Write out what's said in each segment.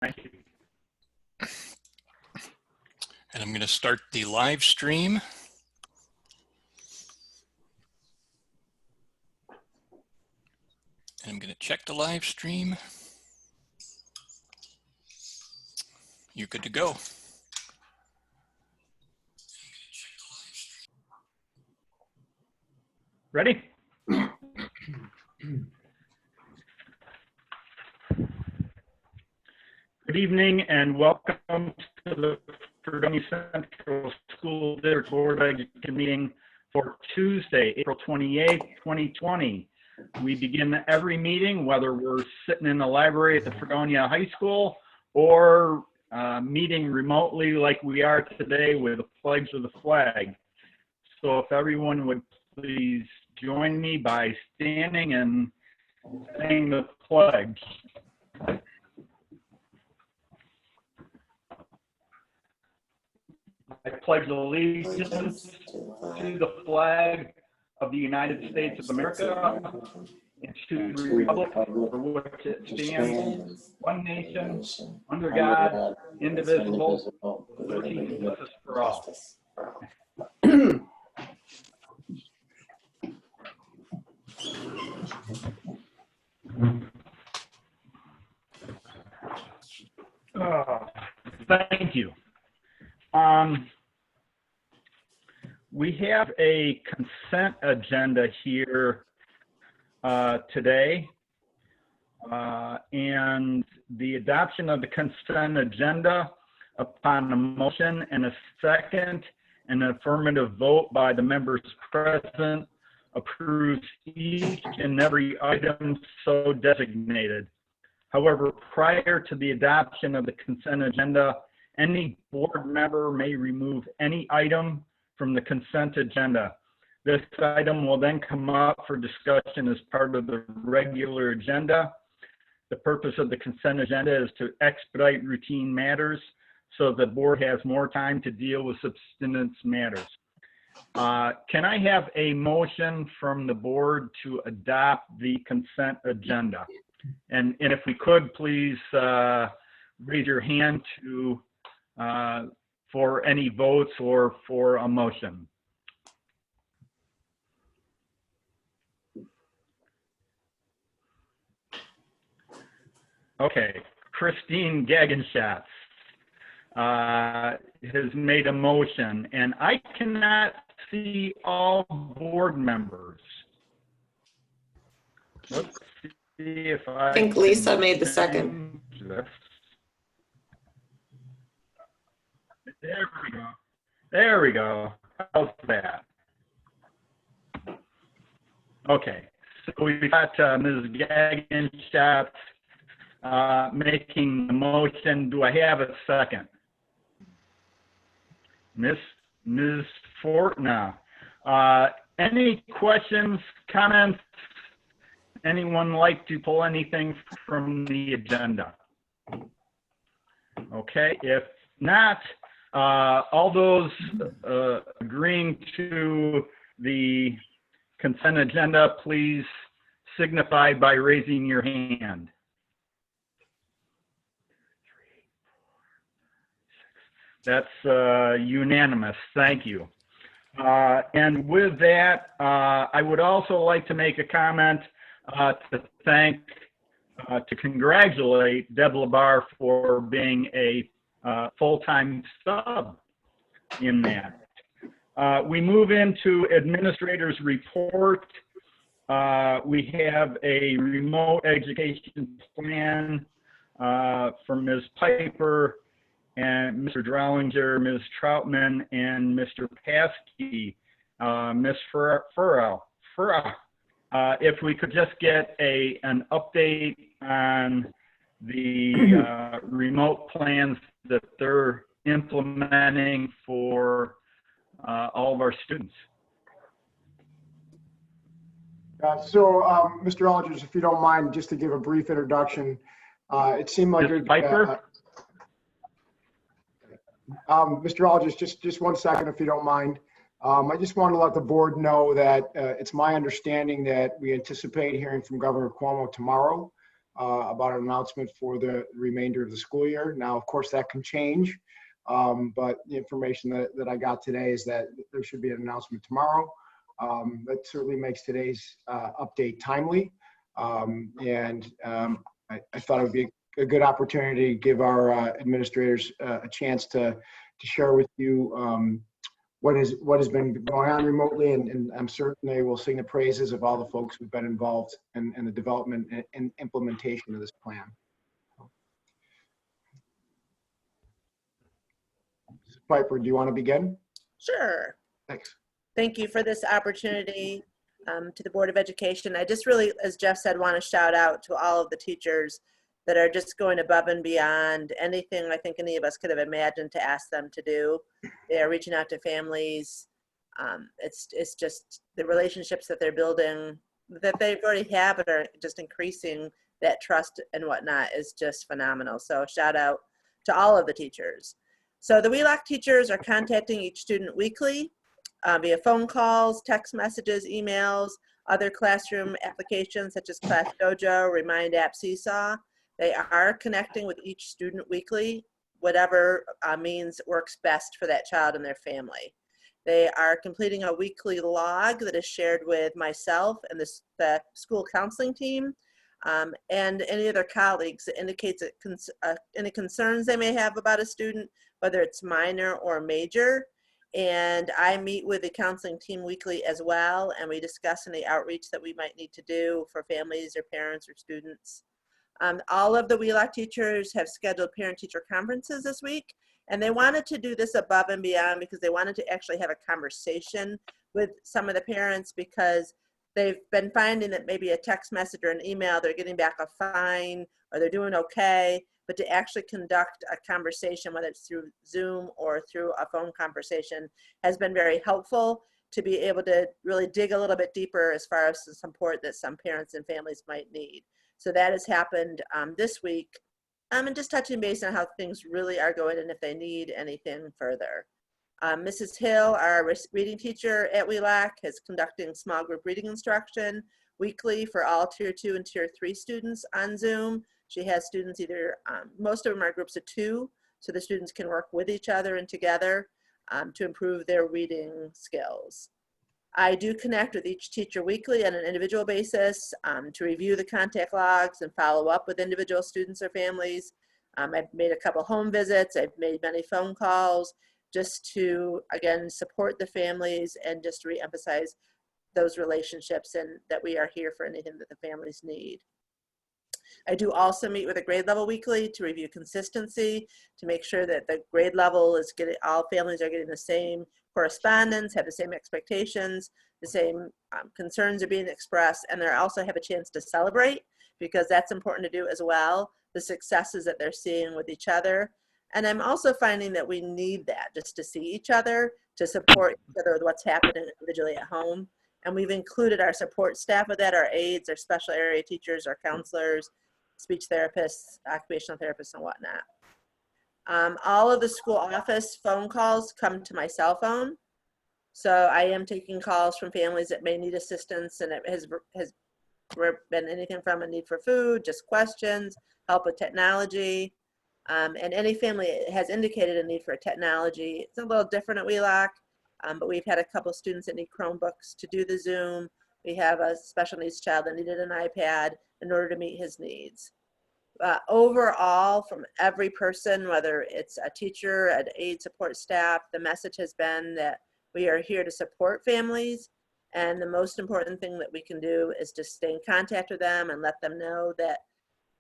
Thank you. And I'm going to start the live stream. And I'm going to check the live stream. You're good to go. Ready? Good evening and welcome to the Fredonia Central School District Board of Education meeting for Tuesday, April 28th, 2020. We begin every meeting, whether we're sitting in the library at the Fredonia High School or meeting remotely like we are today with the pledge of the flag. So if everyone would please join me by standing and saying the pledge. I pledge allegiance to the flag of the United States of America and to the republic for which it stands, one nation, under God, indivisible, with liberty and justice for all. Thank you. We have a consent agenda here today, and the adoption of the consent agenda upon a motion and a second and an affirmative vote by the members present approves each and every item so designated. However, prior to the adoption of the consent agenda, any board member may remove any item from the consent agenda. This item will then come up for discussion as part of the regular agenda. The purpose of the consent agenda is to expedite routine matters so the board has more time to deal with substance matters. Can I have a motion from the board to adopt the consent agenda? And if we could, please raise your hand to for any votes or for a motion. Okay, Christine Gagenschatz has made a motion, and I cannot see all board members. Let's see if I think Lisa made the second. This. There we go. There we go. How's that? Okay. So we've got Ms. Gagenschatz making the motion. Do I have a second? Ms. Fortna. Any questions, comments? Anyone like to pull anything from the agenda? Okay. If not, all those agreeing to the consent agenda, please signify by raising your hand. That's unanimous. Thank you. And with that, I would also like to make a comment to congratulate Deb LaBar for being a full-time sub in that. We move into administrator's report. We have a remote education plan from Ms. Piper and Mr. Drollinger, Ms. Troutman, and Mr. Paskey. Ms. Furrow. If we could just get an update on the remote plans that they're implementing for all of our students. Mr. Aldridge, if you don't mind, just to give a brief introduction, it seemed like Piper? Mr. Aldridge, just 1 second, if you don't mind. I just want to let the board know that it's my understanding that we anticipate hearing from Governor Cuomo tomorrow about an announcement for the remainder of the school year. Now, of course, that can change, but the information that I got today is that there should be an announcement tomorrow. That certainly makes today's update timely. I thought it would be a good opportunity to give our administrators a chance to share with you what has been going on remotely, and I'm certain they will sing the praises of all the folks who've been involved in the development and implementation of this plan. Piper, do you want to begin? Sure. Thanks. Thank you for this opportunity to the Board of Education. I just really, as Jeff said, want to shout out to all of the teachers that are just going above and beyond anything I think any of us could have imagined to ask them to do. They are reaching out to families. It's just the relationships that they're building, that they already have, but are just increasing that trust and whatnot is just phenomenal. So shout out to all of the teachers. So the WheeLock teachers are contacting each student weekly via phone calls, text messages, emails, other classroom applications such as Class Dojo, Remind App, Seesaw. They are connecting with each student weekly, whatever means works best for that child and their family. They are completing a weekly log that is shared with myself and the school counseling team and any of their colleagues that indicates any concerns they may have about a student, whether it's minor or major. And I meet with the counseling team weekly as well, and we discuss any outreach that we might need to do for families or parents or students. All of the WheeLock teachers have scheduled parent-teacher conferences this week, and they wanted to do this above and beyond because they wanted to actually have a conversation with some of the parents, because they've been finding that maybe a text message or an email, they're getting back a fine or they're doing okay, but to actually conduct a conversation, whether it's through Zoom or through a phone conversation, has been very helpful to be able to really dig a little bit deeper as far as the support that some parents and families might need. So that has happened this week. And just touching base on how things really are going and if they need anything further. Mrs. Hill, our reading teacher at WheeLock, is conducting small group reading instruction weekly for all Tier 2 and Tier 3 students on Zoom. She has students either, most of them are groups of 2, so the students can work with each other and together to improve their reading skills. I do connect with each teacher weekly on an individual basis to review the contact logs and follow up with individual students or families. I've made a couple home visits. I've made many phone calls just to, again, support the families and just re-emphasize those relationships and that we are here for anything that the families need. I do also meet with a grade level weekly to review consistency, to make sure that the grade level is getting, all families are getting the same correspondence, have the same expectations, the same concerns are being expressed, and they also have a chance to celebrate, because that's important to do as well, the successes that they're seeing with each other. And I'm also finding that we need that just to see each other, to support each other with what's happening individually at home. And we've included our support staff with that, our aides, our special area teachers, our counselors, speech therapists, occupational therapists, and whatnot. All of the school office phone calls come to my cell phone. So I am taking calls from families that may need assistance, and it has been anything from a need for food, just questions, help with technology. And any family has indicated a need for technology. It's a little different at WheeLock, but we've had a couple students that need Chromebooks to do the Zoom. We have a special needs child that needed an iPad in order to meet his needs. Overall, from every person, whether it's a teacher, an aide, support staff, the message has been that we are here to support families. And the most important thing that we can do is just stay in contact with them and let them know that,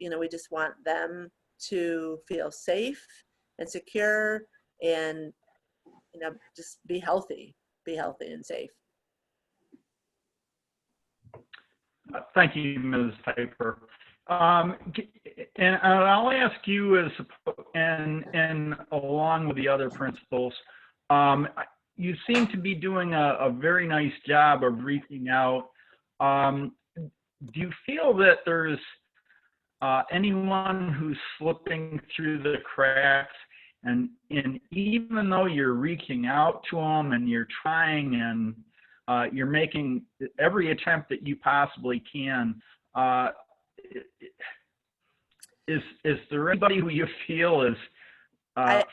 we just want them to feel safe and secure and, just be healthy and safe. Thank you, Ms. Piper. And I'll ask you, and along with the other principals, you seem to be doing a very nice job of reaching out. Do you feel that there's anyone who's slipping through the cracks, and even though you're reaching out to them and you're trying and you're making every attempt that you possibly can, is there anybody who you feel is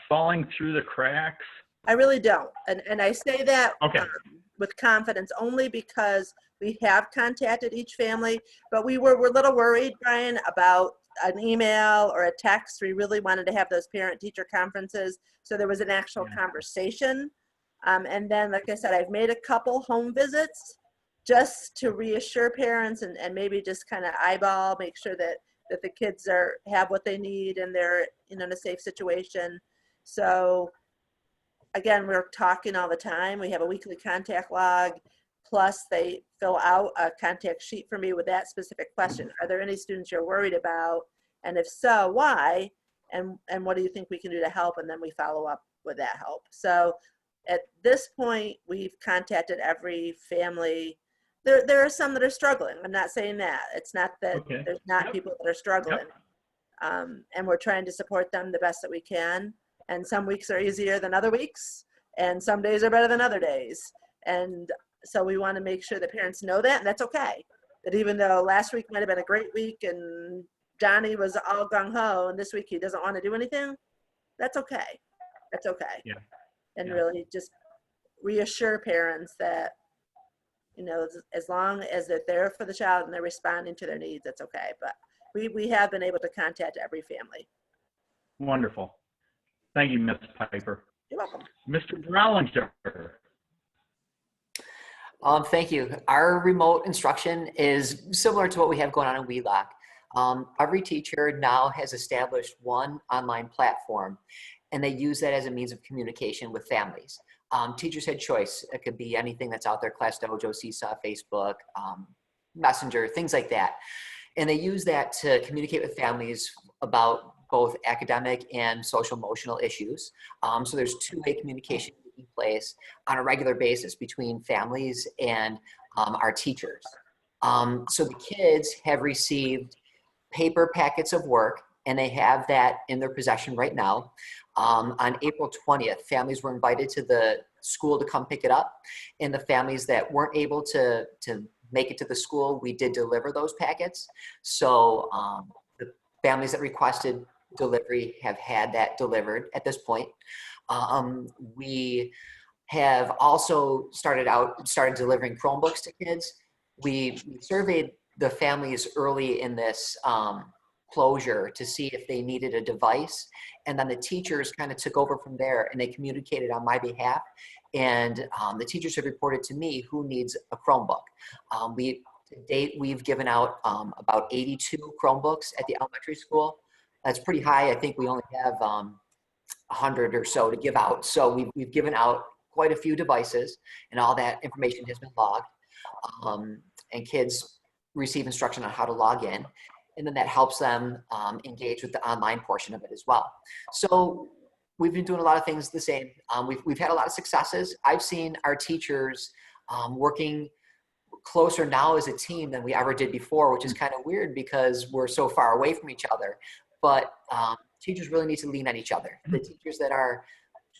falling through the cracks? I really don't. And I say that Okay. With confidence only because we have contacted each family, but we're a little worried, Brian, about an email or a text. We really wanted to have those parent-teacher conferences so there was an actual conversation. And then, like I said, I've made a couple home visits just to reassure parents and maybe just kind of eyeball, make sure that the kids have what they need and they're in a safe situation. So again, we're talking all the time. We have a weekly contact log, plus they fill out a contact sheet for me with that specific question. Are there any students you're worried about? And if so, why? And what do you think we can do to help? And then we follow up with that help. So at this point, we've contacted every family. There are some that are struggling. I'm not saying that. It's not that there's not people that are struggling. And we're trying to support them the best that we can. And some weeks are easier than other weeks, and some days are better than other days. And so we want to make sure that parents know that, and that's okay. That even though last week might have been a great week and Johnny was all gung-ho, and this week he doesn't want to do anything, that's okay. That's okay. Yeah. And really just reassure parents that, as long as they're there for the child and they're responding to their needs, that's okay. But we have been able to contact every family. Wonderful. Thank you, Ms. Piper. You're welcome. Mr. Drollinger. Thank you. Our remote instruction is similar to what we have going on in Wheelock. Every teacher now has established one online platform, and they use that as a means of communication with families. Teachers had choice. It could be anything that's out there, Class Dojo, Seesaw, Facebook, Messenger, things like that. And they use that to communicate with families about both academic and social emotional issues. So there's two-way communication taking place on a regular basis between families and our teachers. So the kids have received paper packets of work, and they have that in their possession right now. On April 20th, families were invited to the school to come pick it up. And the families that weren't able to make it to the school, we did deliver those packets. So the families that requested delivery have had that delivered at this point. We have also started delivering Chromebooks to kids. We surveyed the families early in this closure to see if they needed a device, and then the teachers kind of took over from there, and they communicated on my behalf, and the teachers have reported to me who needs a Chromebook. To date, we've given out about 82 Chromebooks at the elementary school. That's pretty high. I think we only have 100 or so to give out. So we've given out quite a few devices, and all that information has been logged. And kids receive instruction on how to log in, and then that helps them engage with the online portion of it as well. So we've been doing a lot of things the same. We've had a lot of successes. I've seen our teachers working closer now as a team than we ever did before, which is kind of weird because we're so far away from each other. But teachers really need to lean on each other. The teachers that are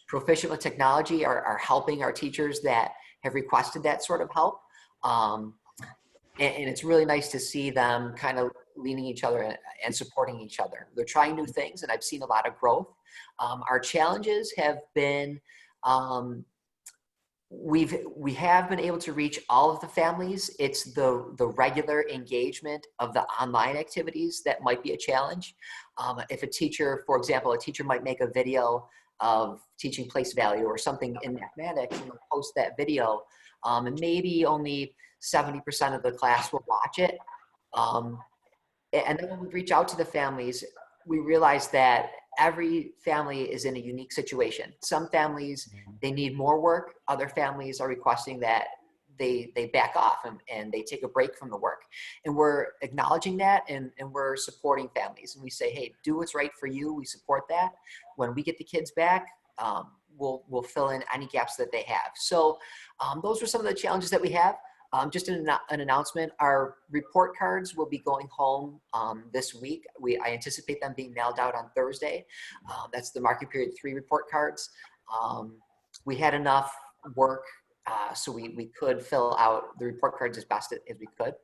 proficient with technology are helping our teachers that have requested that sort of help. And it's really nice to see them kind of leaning each other and supporting each other. They're trying new things, and I've seen a lot of growth. Our challenges have been, we have been able to reach all of the families. It's the regular engagement of the online activities that might be a challenge. If a teacher, for example, a teacher might make a video of teaching place value or something in mathematics and post that video, and maybe only 70% of the class will watch it. And then when we reach out to the families, we realize that every family is in a unique situation. Some families, they need more work. Other families are requesting that they back off and they take a break from the work. And we're acknowledging that, and we're supporting families. And we say, hey, do what's right for you. We support that. When we get the kids back, we'll fill in any gaps that they have. So those are some of the challenges that we have. Just an announcement, our report cards will be going home this week. I anticipate them being mailed out on Thursday. That's the marking period 3 report cards. We had enough work so we could fill out the report cards as best as we could.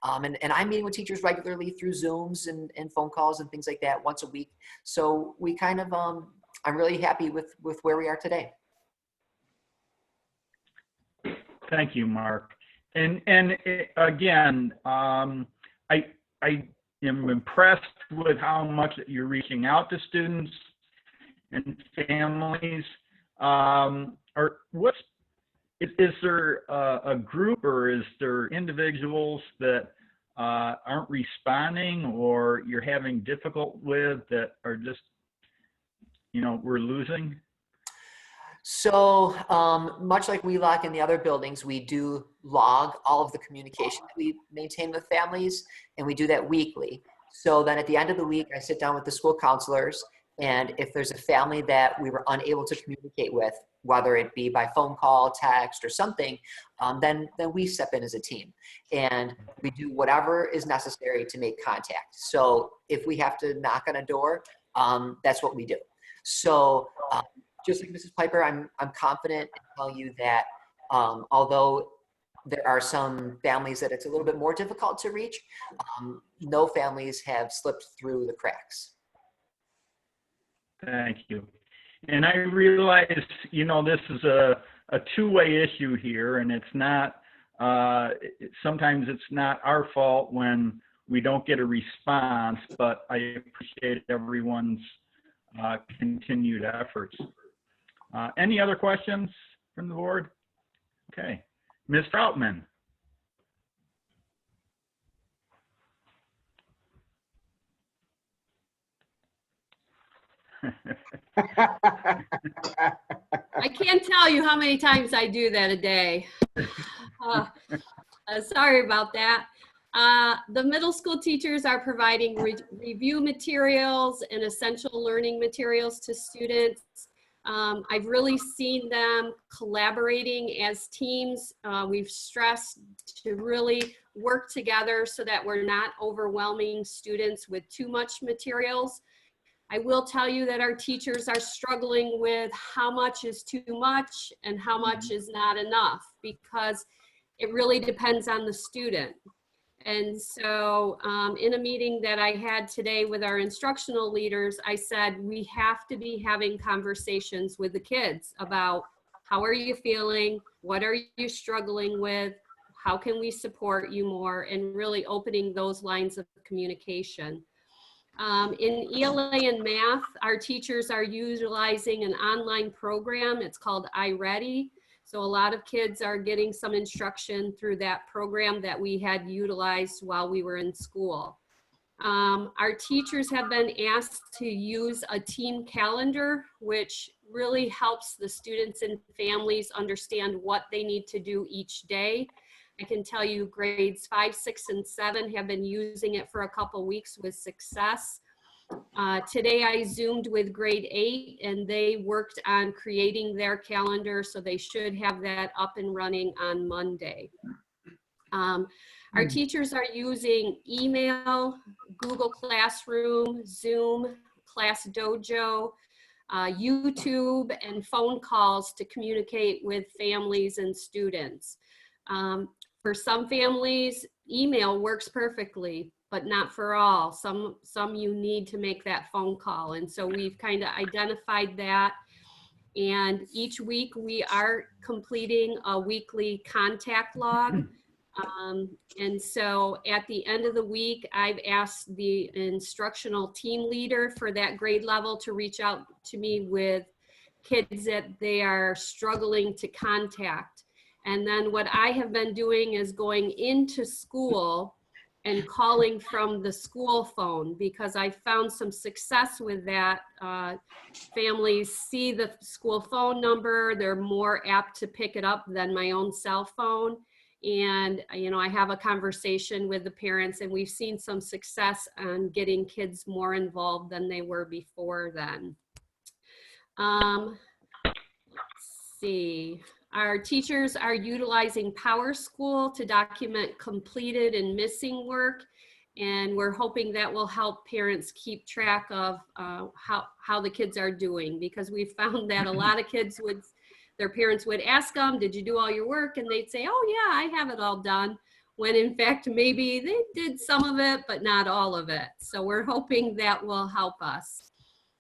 And I'm meeting with teachers regularly through Zooms and phone calls and things like that once a week. So we kind of, I'm really happy with where we are today. Thank you, Mark. And again, I am impressed with how much that you're reaching out to students and families. Or is there a group, or is there individuals that aren't responding, or you're having difficult with, that are just, we're losing? So much like WheeLock and the other buildings, we do log all of the communication that we maintain with families, and we do that weekly. So then at the end of the week, I sit down with the school counselors, and if there's a family that we were unable to communicate with, whether it be by phone call, text, or something, then we step in as a team. And we do whatever is necessary to make contact. So if we have to knock on a door, that's what we do. So just like Mrs. Piper, I'm confident in telling you that although there are some families that it's a little bit more difficult to reach, no families have slipped through the cracks. Thank you. And I realize, this is a two-way issue here, and it's not, sometimes it's not our fault when we don't get a response, but I appreciate everyone's continued efforts. Any other questions from the board? Okay. Ms. Troutman. I can't tell you how many times I do that a day. Sorry about that. The middle school teachers are providing review materials and essential learning materials to students. I've really seen them collaborating as teams. We've stressed to really work together so that we're not overwhelming students with too much materials. I will tell you that our teachers are struggling with how much is too much and how much is not enough, because it really depends on the student. And so in a meeting that I had today with our instructional leaders, I said, we have to be having conversations with the kids about how are you feeling? What are you struggling with? How can we support you more? And really opening those lines of communication. In ELA and math, our teachers are utilizing an online program. It's called iReady. So a lot of kids are getting some instruction through that program that we had utilized while we were in school. Our teachers have been asked to use a team calendar, which really helps the students and families understand what they need to do each day. I can tell you grades 5, 6, and 7 have been using it for a couple weeks with success. Today I Zoomed with grade 8, and they worked on creating their calendar, so they should have that up and running on Monday. Our teachers are using email, Google Classroom, Zoom, Class Dojo, YouTube, and phone calls to communicate with families and students. For some families, email works perfectly, but not for all. Some you need to make that phone call. And so we've kind of identified that. And each week we are completing a weekly contact log. And so at the end of the week, I've asked the instructional team leader for that grade level to reach out to me with kids that they are struggling to contact. And then what I have been doing is going into school and calling from the school phone, because I found some success with that. Families see the school phone number, they're more apt to pick it up than my own cell phone. And, I have a conversation with the parents, and we've seen some success on getting kids more involved than they were before then. Let's see. Our teachers are utilizing PowerSchool to document completed and missing work, and we're hoping that will help parents keep track of how the kids are doing, because we found that a lot of kids their parents would ask them, did you do all your work? And they'd say, oh yeah, I have it all done. when in fact maybe they did some of it, but not all of it. So we're hoping that will help us.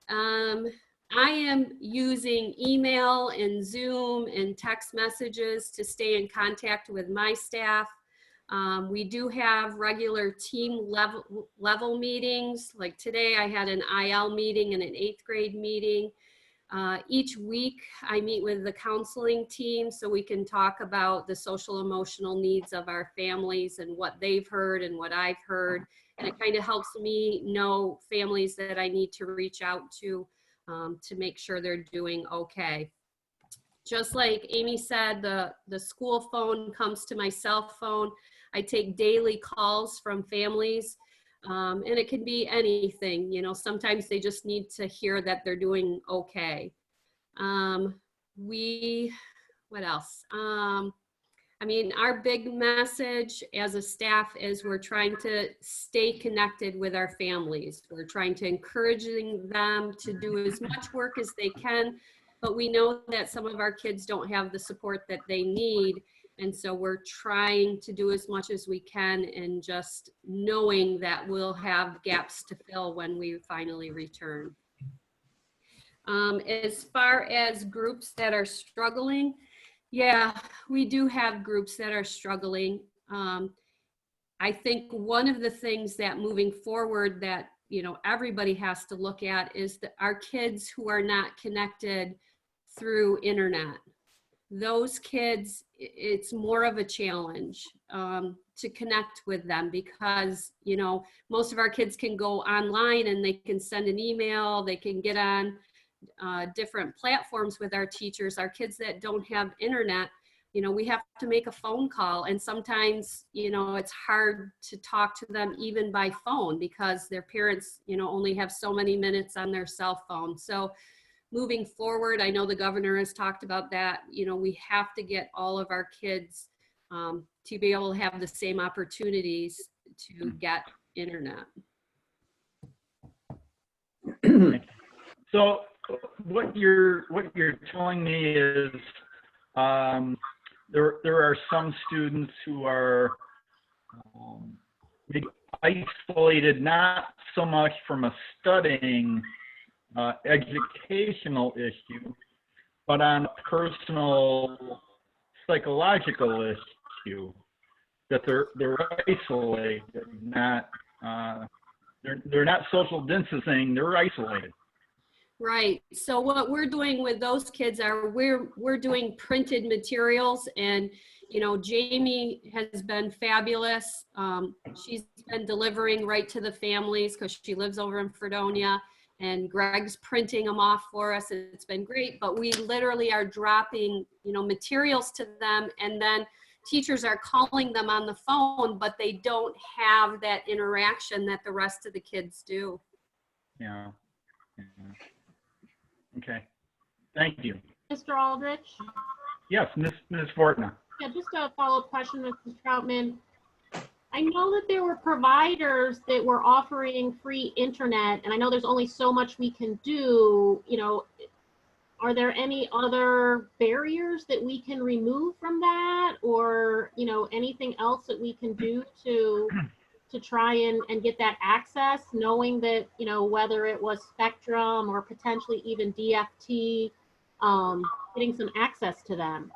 I am using email and Zoom and text messages to stay in contact with my staff. We do have regular team level meetings. Like today I had an IL meeting and an 8th grade meeting. Each week I meet with the counseling team so we can talk about the social emotional needs of our families and what they've heard and what I've heard. And it kind of helps me know families that I need to reach out to make sure they're doing okay. Just like Amy said, the school phone comes to my cell phone. I take daily calls from families. And it can be anything, you know, sometimes they just need to hear that they're doing okay. What else? I mean, our big message as a staff is we're trying to stay connected with our families. We're trying to encouraging them to do as much work as they can, but we know that some of our kids don't have the support that they need. And so we're trying to do as much as we can and just knowing that we'll have gaps to fill when we finally return. As far as groups that are struggling, yeah, we do have groups that are struggling. I think one of the things that moving forward that, you know, everybody has to look at is that our kids who are not connected through internet. Those kids, it's more of a challenge to connect with them because, you know, most of our kids can go online and they can send an email, they can get on different platforms with our teachers. Our kids that don't have internet, you know, we have to make a phone call, and sometimes, you know, it's hard to talk to them even by phone because their parents, you know, only have so many minutes on their cell phone. So moving forward, I know the governor has talked about that. You know, we have to get all of our kids to be able to have the same opportunities to get internet. So what you're telling me is there are some students who are maybe isolated, not so much from a studying educational issue, but on a personal psychological issue, that they're isolated, not they're not social distancing, they're isolated. Right. So what we're doing with those kids are we're doing printed materials, and you know, Jamie has been fabulous. She's been delivering right to the families because she lives over in Fredonia, and Greg's printing them off for us. It's been great, but we literally are dropping, you know, materials to them, and then teachers are calling them on the phone, but they don't have that interaction that the rest of the kids do. Yeah. Okay. Thank you. Mr. Aldrich? Yes, Ms. Fortner. Yeah, just a follow-up question, Mrs. Troutman. I know that there were providers that were offering free internet, and I know there's only so much we can do. You know, are there any other barriers that we can remove from that, or, you know, anything else that we can do to try and get that access, knowing that, you know, whether it was Spectrum or potentially even DFT, getting some access to them?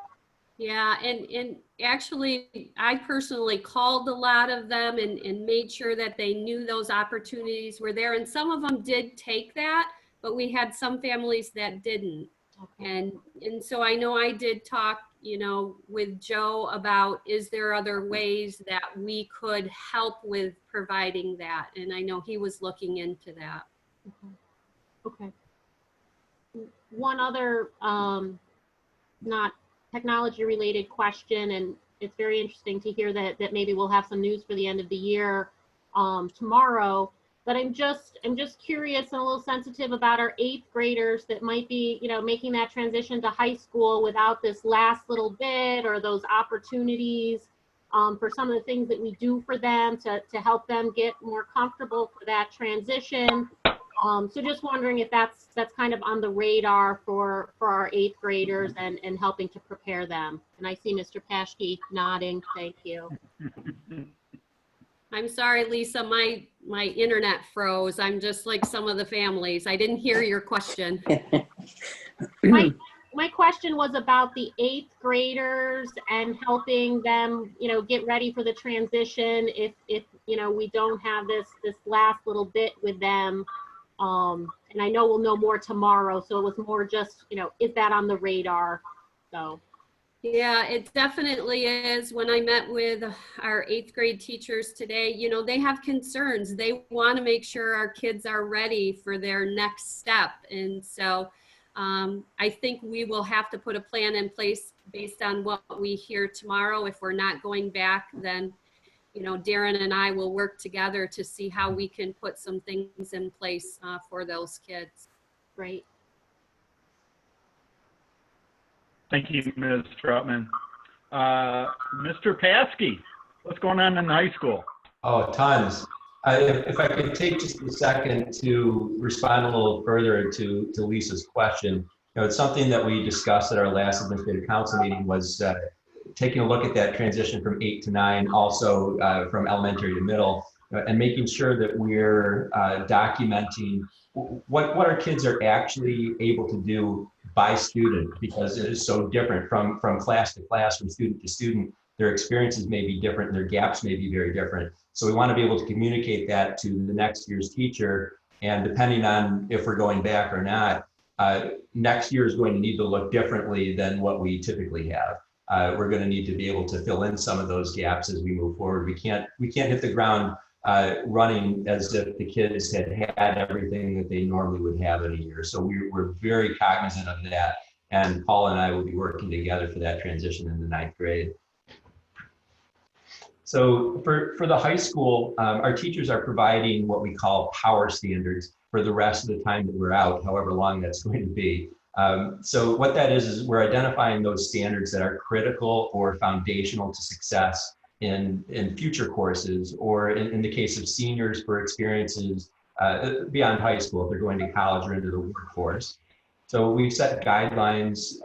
Yeah, and actually, I personally called a lot of them and made sure that they knew those opportunities were there. And some of them did take that, but we had some families that didn't. Okay. And so I know I did talk, you know, with Joe about, is there other ways that we could help with providing that? And I know he was looking into that. Okay. One other, not technology related question, and it's very interesting to hear that maybe we'll have some news for the end of the year tomorrow. But I'm just curious and a little sensitive about our 8th graders that might be, you know, making that transition to high school without this last little bit or those opportunities for some of the things that we do for them to help them get more comfortable for that transition. So just wondering if that's kind of on the radar for our 8th graders and helping to prepare them. And I see Mr. Paschke nodding. Thank you. I'm sorry, Lisa, my internet froze. I'm just like some of the families. I didn't hear your question. My question was about the 8th graders and helping them, get ready for the transition if we don't have this last little bit with them. And I know we'll know more tomorrow, so it was more just, is that on the radar? So. Yeah, it definitely is. When I met with our 8th grade teachers today, they have concerns. They want to make sure our kids are ready for their next step. And so I think we will have to put a plan in place based on what we hear tomorrow. If we're not going back, then, Darren and I will work together to see how we can put some things in place for those kids. Great. Thank you, Ms. Troutman. Mr. Paschke, what's going on in the high school? Oh, tons. If I could take just a second to respond a little further to Lisa's question. It's something that we discussed at our last administrative council meeting was taking a look at that transition from 8 to 9, also from elementary to middle, and making sure that we're documenting what our kids are actually able to do by student, because it is so different from class to class, from student to student. Their experiences may be different, and their gaps may be very different. So we want to be able to communicate that to the next year's teacher, and depending on if we're going back or not, next year is going to need to look differently than what we typically have. We're going to need to be able to fill in some of those gaps as we move forward. We can't hit the ground running as if the kids had everything that they normally would have in a year. So we're very cognizant of that. And Paul and I will be working together for that transition in the 9th grade. So for the high school, our teachers are providing what we call power standards for the rest of the time that we're out, however long that's going to be. So what that is we're identifying those standards that are critical or foundational to success in future courses, or in the case of seniors for experiences beyond high school, if they're going to college or into the workforce. So we've set guidelines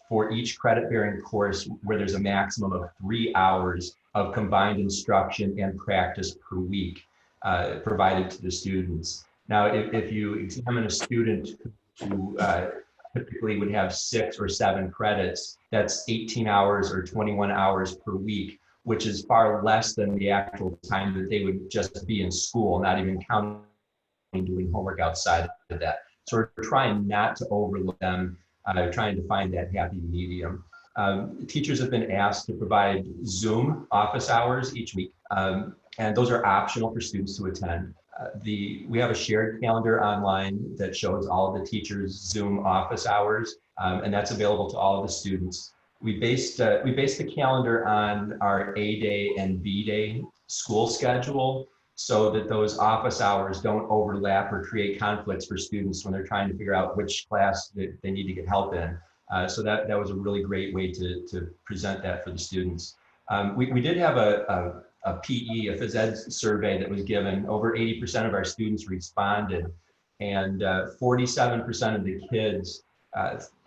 for each credit-bearing course where there's a maximum of 3 hours of combined instruction and practice per week provided to the students. Now, if you examine a student who typically would have 6 or 7 credits, that's 18 hours or 21 hours per week, which is far less than the actual time that they would just be in school, not even counting doing homework outside of that. So we're trying not to overload them, trying to find that happy medium. Teachers have been asked to provide Zoom office hours each week, and those are optional for students to attend. We have a shared calendar online that shows all of the teachers' Zoom office hours, and that's available to all of the students. We based the calendar on our A day and B day school schedule, so that those office hours don't overlap or create conflicts for students when they're trying to figure out which class they need to get help in. So that was a really great way to present that for the students. We did have a PE, a phys ed survey that was given. Over 80% of our students responded, and 47% of the kids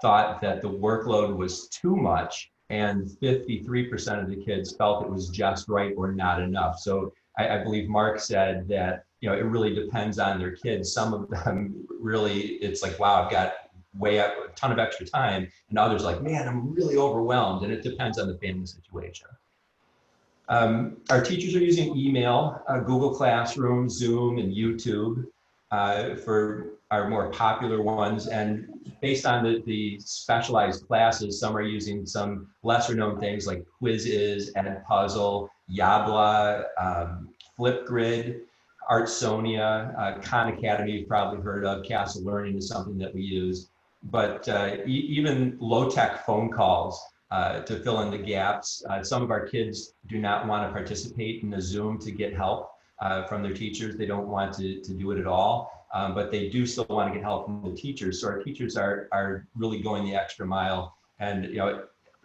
thought that the workload was too much, and 53% of the kids felt it was just right or not enough. So I believe Mark said that, it really depends on their kids. Some of them really, it's like, wow, I've got a ton of extra time, and others like, man, I'm really overwhelmed, and it depends on the family situation. Our teachers are using email, Google Classroom, Zoom, and YouTube for our more popular ones. And based on the specialized classes, some are using some lesser known things like Quizzes, Edpuzzle, Yabla, Flipgrid, Artsonia, Khan Academy you've probably heard of, Castle Learning is something that we use. But even low-tech phone calls to fill in the gaps. Some of our kids do not want to participate in the Zoom to get help from their teachers. They don't want to do it at all, but they do still want to get help from the teachers. So our teachers are really going the extra mile. And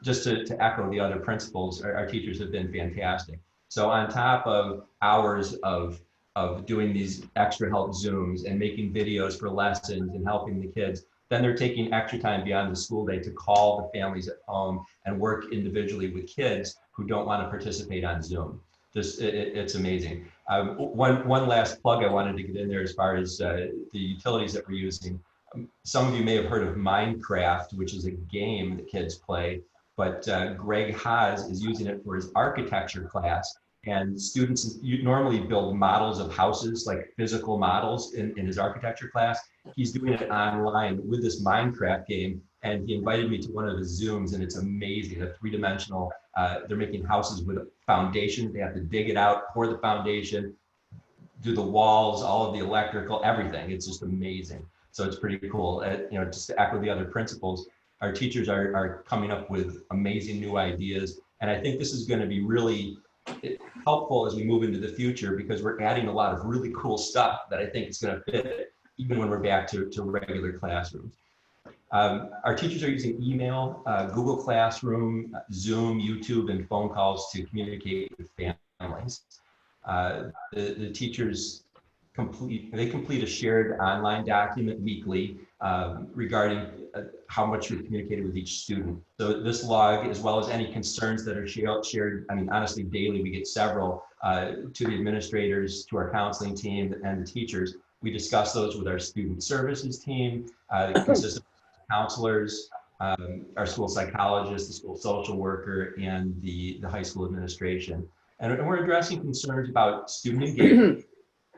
just to echo the other principals, our teachers have been fantastic. So on top of hours of of doing these extra help Zooms and making videos for lessons and helping the kids. Then they're taking extra time beyond the school day to call the families at home and work individually with kids who don't want to participate on Zoom. Just, it's amazing. One last plug I wanted to get in there as far as the utilities that we're using. Some of you may have heard of Minecraft, which is a game that kids play, but Greg Haas is using it for his architecture class. And students normally build models of houses, like physical models in his architecture class. He's doing it online with this Minecraft game. And he invited me to one of his Zooms, and it's amazing. A three-dimensional, they're making houses with a foundation. They have to dig it out, pour the foundation, do the walls, all of the electrical, everything. It's just amazing. So it's pretty cool. You know, just to echo the other principals, our teachers are coming up with amazing new ideas. And I think this is going to be really helpful as we move into the future, because we're adding a lot of really cool stuff that I think is going to fit even when we're back to regular classrooms. Our teachers are using email, Google Classroom, Zoom, YouTube, and phone calls to communicate with families. The teachers complete a shared online document weekly regarding how much we've communicated with each student. So this log, as well as any concerns that are shared, I mean, honestly, daily, we get several to the administrators, to our counseling team, and the teachers. We discuss those with our student services team, that consists of counselors, our school psychologist, the school social worker, and the high school administration. And we're addressing concerns about student engagement,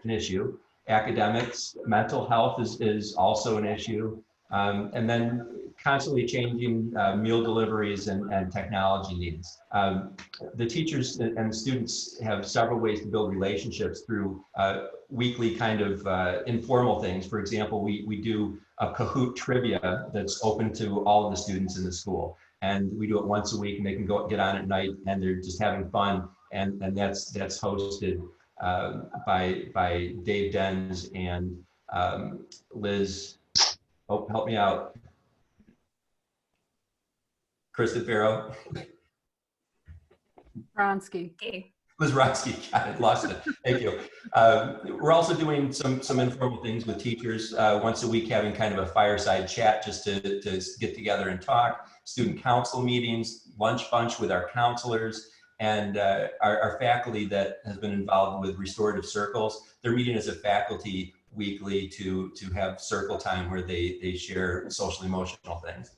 an issue. Academics, mental health is also an issue. And then constantly changing meal deliveries and technology needs. The teachers and the students have several ways to build relationships through weekly kind of informal things. For example, we do a Kahoot trivia that's open to all of the students in the school. And we do it once a week, and they can go get on at night, and they're just having fun. And that's hosted by Dave Denz and Liz, oh, help me out, Kristen Farrow. Bronsky. Liz Ronsky, got it, lost it, thank you. We're also doing some informal things with teachers, once a week, having kind of a fireside chat just to get together and talk, student council meetings, lunch bunch with our counselors, and our faculty that has been involved with restorative circles. They're meeting as a faculty weekly to have circle time where they share social emotional things.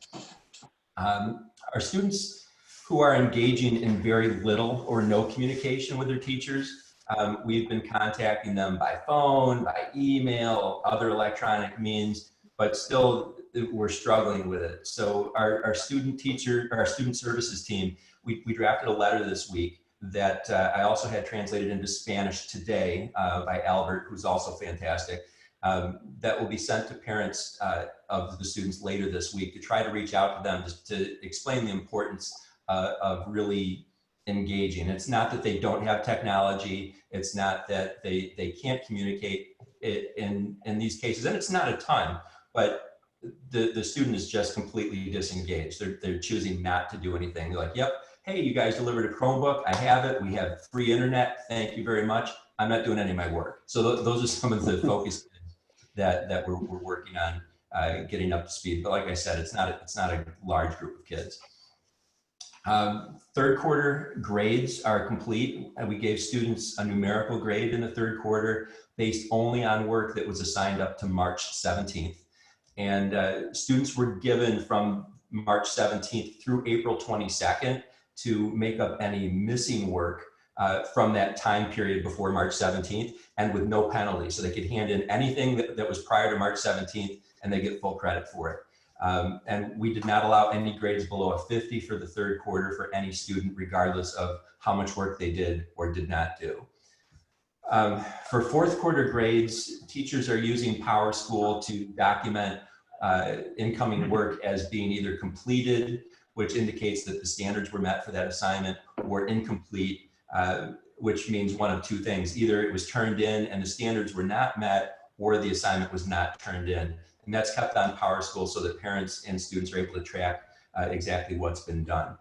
Our students who are engaging in very little or no communication with their teachers, we've been contacting them by phone, by email, other electronic means, but still we're struggling with it. So our student services team, we drafted a letter this week that I also had translated into Spanish today by Albert, who's also fantastic, that will be sent to parents of the students later this week to try to reach out to them to explain the importance of really engaging. It's not that they don't have technology. It's not that they can't communicate in these cases, and it's not a ton, but the student is just completely disengaged. They're choosing not to do anything. They're like, yep, hey, you guys delivered a Chromebook. I have it. We have free internet. Thank you very much. I'm not doing any of my work. So those are some of the focus that we're working on getting up to speed. But like I said, it's not a large group of kids. Third quarter grades are complete. We gave students a numerical grade in the third quarter based only on work that was assigned up to March 17th. And students were given from March 17th through April 22nd to make up any missing work from that time period before March 17th, and with no penalty. So they could hand in anything that was prior to March 17th, and they get full credit for it. And we did not allow any grades below a 50 for the third quarter for any student, regardless of how much work they did or did not do. For fourth quarter grades, teachers are using PowerSchool to document incoming work as being either completed, which indicates that the standards were met for that assignment, or incomplete, which means one of two things. Either it was turned in and the standards were not met, or the assignment was not turned in. And that's kept on PowerSchool so that parents and students are able to track exactly what's been done.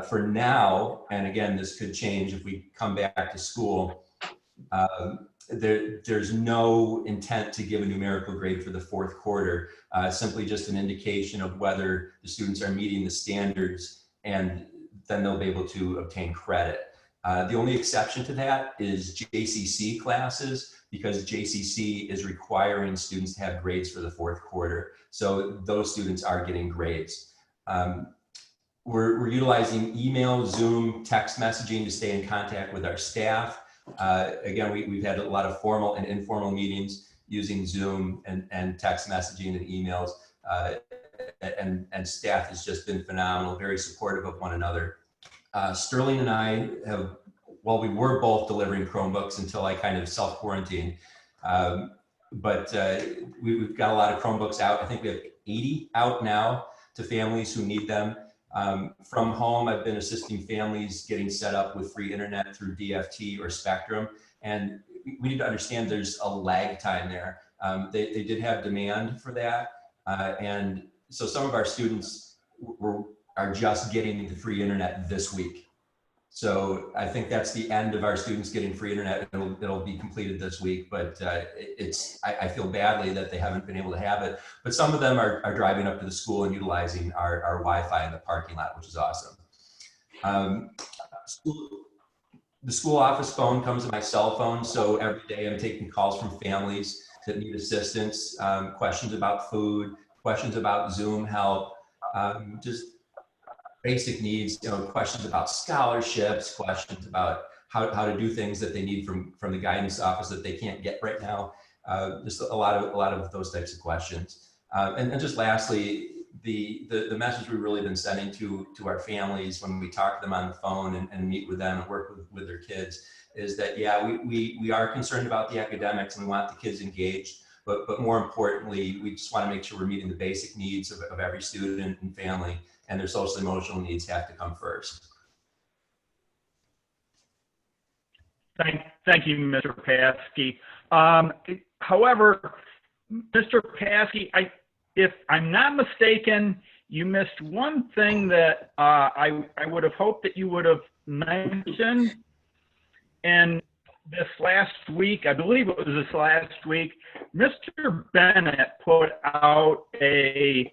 For now, and again, this could change if we come back to school, there's no intent to give a numerical grade for the fourth quarter, simply just an indication of whether the students are meeting the standards, and then they'll be able to obtain credit. The only exception to that is JCC classes, because JCC is requiring students to have grades for the fourth quarter. So those students are getting grades. We're utilizing email, Zoom, text messaging to stay in contact with our staff. Again, we've had a lot of formal and informal meetings using Zoom and text messaging and emails. And staff has just been phenomenal, very supportive of one another. Sterling and I have, well, we were both delivering Chromebooks until I kind of self-quarantined. But we've got a lot of Chromebooks out. I think we have 80 out now to families who need them. From home, I've been assisting families getting set up with free internet through DFT or Spectrum. And we need to understand there's a lag time there. They did have demand for that. And so some of our students are just getting the free internet this week. So I think that's the end of our students getting free internet. It'll be completed this week, but I feel badly that they haven't been able to have it. But some of them are driving up to the school and utilizing our Wi-Fi in the parking lot, which is awesome. The school office phone comes to my cell phone, so every day I'm taking calls from families that need assistance, questions about food, questions about Zoom help, just basic needs, questions about scholarships, questions about how to do things that they need from the guidance office that they can't get right now. Just a lot of those types of questions. And just lastly, the message we've really been sending to our families when we talk to them on the phone and meet with them and work with their kids is that, yeah, we are concerned about the academics and we want the kids engaged, but more importantly, we just want to make sure we're meeting the basic needs of every student and family, and their social emotional needs have to come first. Thank you, Mr. Paskey. However, Mr. Paskey, if I'm not mistaken, you missed one thing that I would have hoped that you would have mentioned. And this last week, I believe it was this last week, Mr. Bennett put out a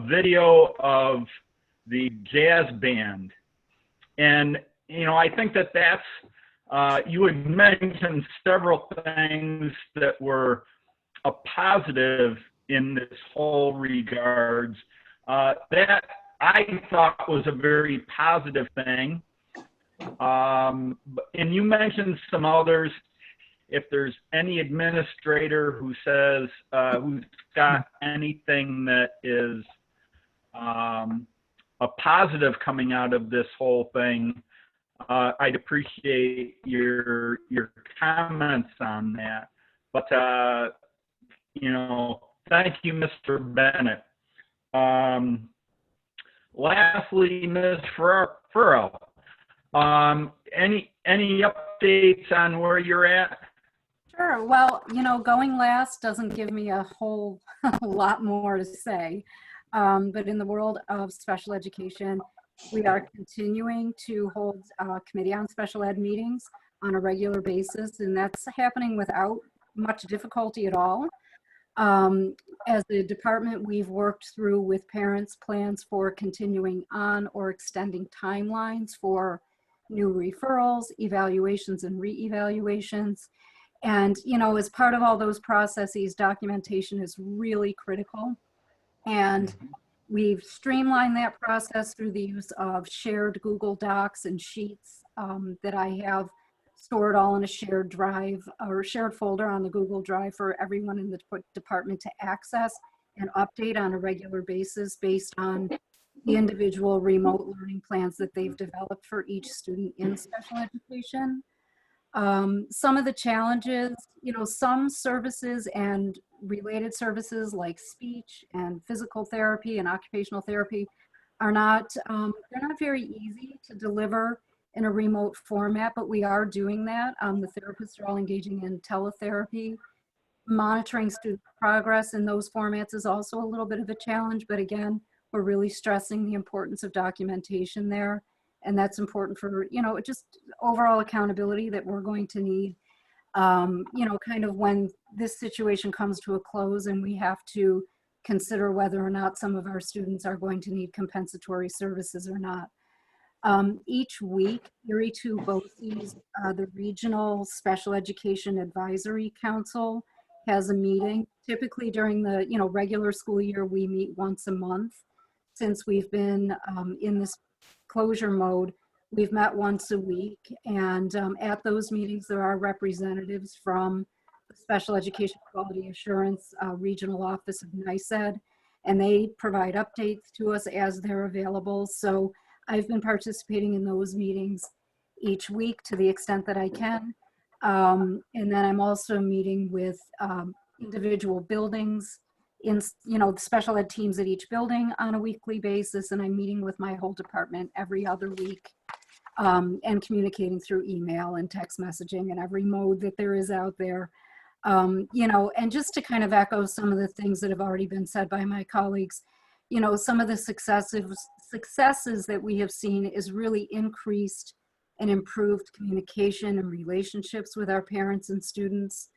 video of the jazz band. And, I think that's, you had mentioned several things that were a positive in this whole regards. That I thought was a very positive thing. And you mentioned some others. If there's any administrator who says, who's got anything that is a positive coming out of this whole thing, I'd appreciate your comments on that. But, thank you, Mr. Bennett. Lastly, Ms. Furrow, any updates on where you're at? Sure. Well, going last doesn't give me a whole lot more to say. But in the world of special education, we are continuing to hold Committee on Special Ed meetings on a regular basis, and that's happening without much difficulty at all. As a department, we've worked through with parents plans for continuing on or extending timelines for new referrals, evaluations, and re-evaluations. And, as part of all those processes, documentation is really critical. And we've streamlined that process through the use of shared Google Docs and sheets that I have stored all in a shared drive or shared folder on the Google Drive for everyone in the department to access and update on a regular basis based on the individual remote learning plans that they've developed for each student in special education. Some of the challenges, some services and related services like speech and physical therapy and occupational therapy are not, they're not very easy to deliver in a remote format, but we are doing that. The therapists are all engaging in teletherapy. Monitoring student progress in those formats is also a little bit of a challenge, but again, we're really stressing the importance of documentation there. And that's important for, just overall accountability that we're going to need. you know, kind of when this situation comes to a close and we have to consider whether or not some of our students are going to need compensatory services or not. Each week, Erie 2 BOCES, the Regional Special Education Advisory Council, has a meeting. Typically during the regular school year, we meet once a month. Since we've been in this closure mode, we've met once a week, and at those meetings there are representatives from the Special Education Quality Assurance Regional Office of NICED, and they provide updates to us as they're available. So I've been participating in those meetings each week to the extent that I can. And then I'm also meeting with individual buildings in, the special ed teams at each building on a weekly basis. And I'm meeting with my whole department every other week and communicating through email and text messaging and every mode that there is out there. And just to kind of echo some of the things that have already been said by my colleagues, some of the successes that we have seen is really increased and improved communication and relationships with our parents and students.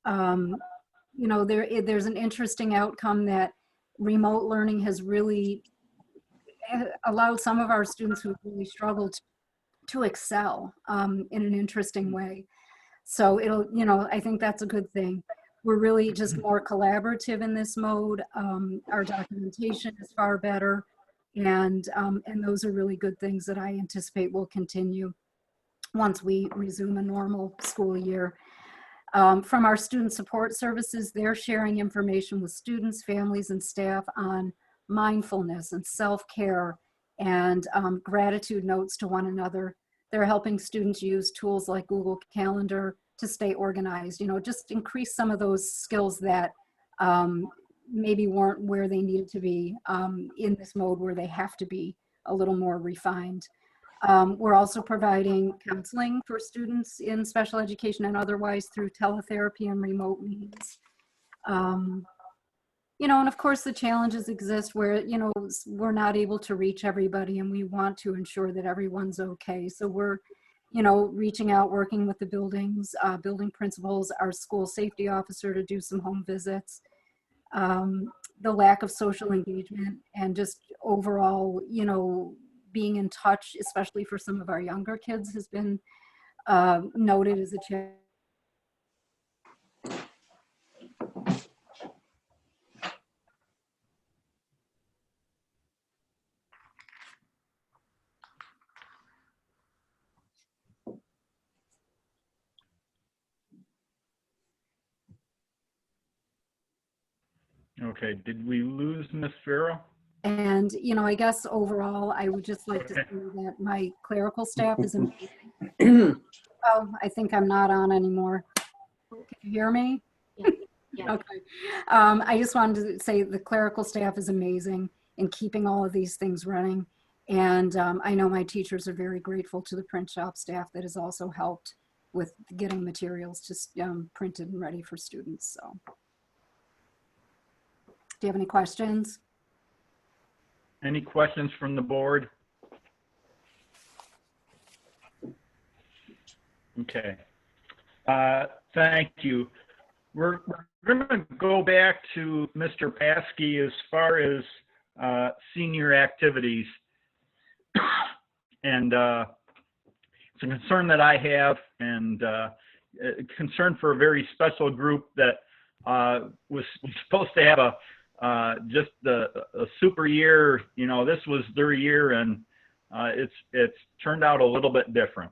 There's an interesting outcome that remote learning has really allowed some of our students who really struggled to excel in an interesting way. So I think that's a good thing. We're really just more collaborative in this mode. Our documentation is far better, and those are really good things that I anticipate will continue once we resume a normal school year. From our student support services, they're sharing information with students, families, and staff on mindfulness and self-care and gratitude notes to one another. They're helping students use tools like Google Calendar to stay organized, just increase some of those skills that maybe weren't where they needed to be in this mode where they have to be a little more refined. We're also providing counseling for students in special education and otherwise through teletherapy and remote means. And of course the challenges exist where, we're not able to reach everybody and we want to ensure that everyone's okay. So we're, reaching out, working with the buildings, building principals, our school safety officer to do some home visits. The lack of social engagement and just overall, being in touch, especially for some of our younger kids, has been noted as a challenge. Okay, did we lose Ms. Farrow? And, I guess overall, I would just like to say that my clerical staff is amazing. Oh, I think I'm not on anymore. Can you hear me? Yeah. Yeah. Okay. I just wanted to say the clerical staff is amazing in keeping all of these things running. And I know my teachers are very grateful to the print shop staff that has also helped with getting materials just printed and ready for students. So, do you have any questions? Any questions from the board? Okay. Thank you. We're going to go back to Mr. Paskey as far as senior activities. And it's a concern that I have, and a concern for a very special group that was supposed to have just a super year. This was their year, and it's turned out a little bit different.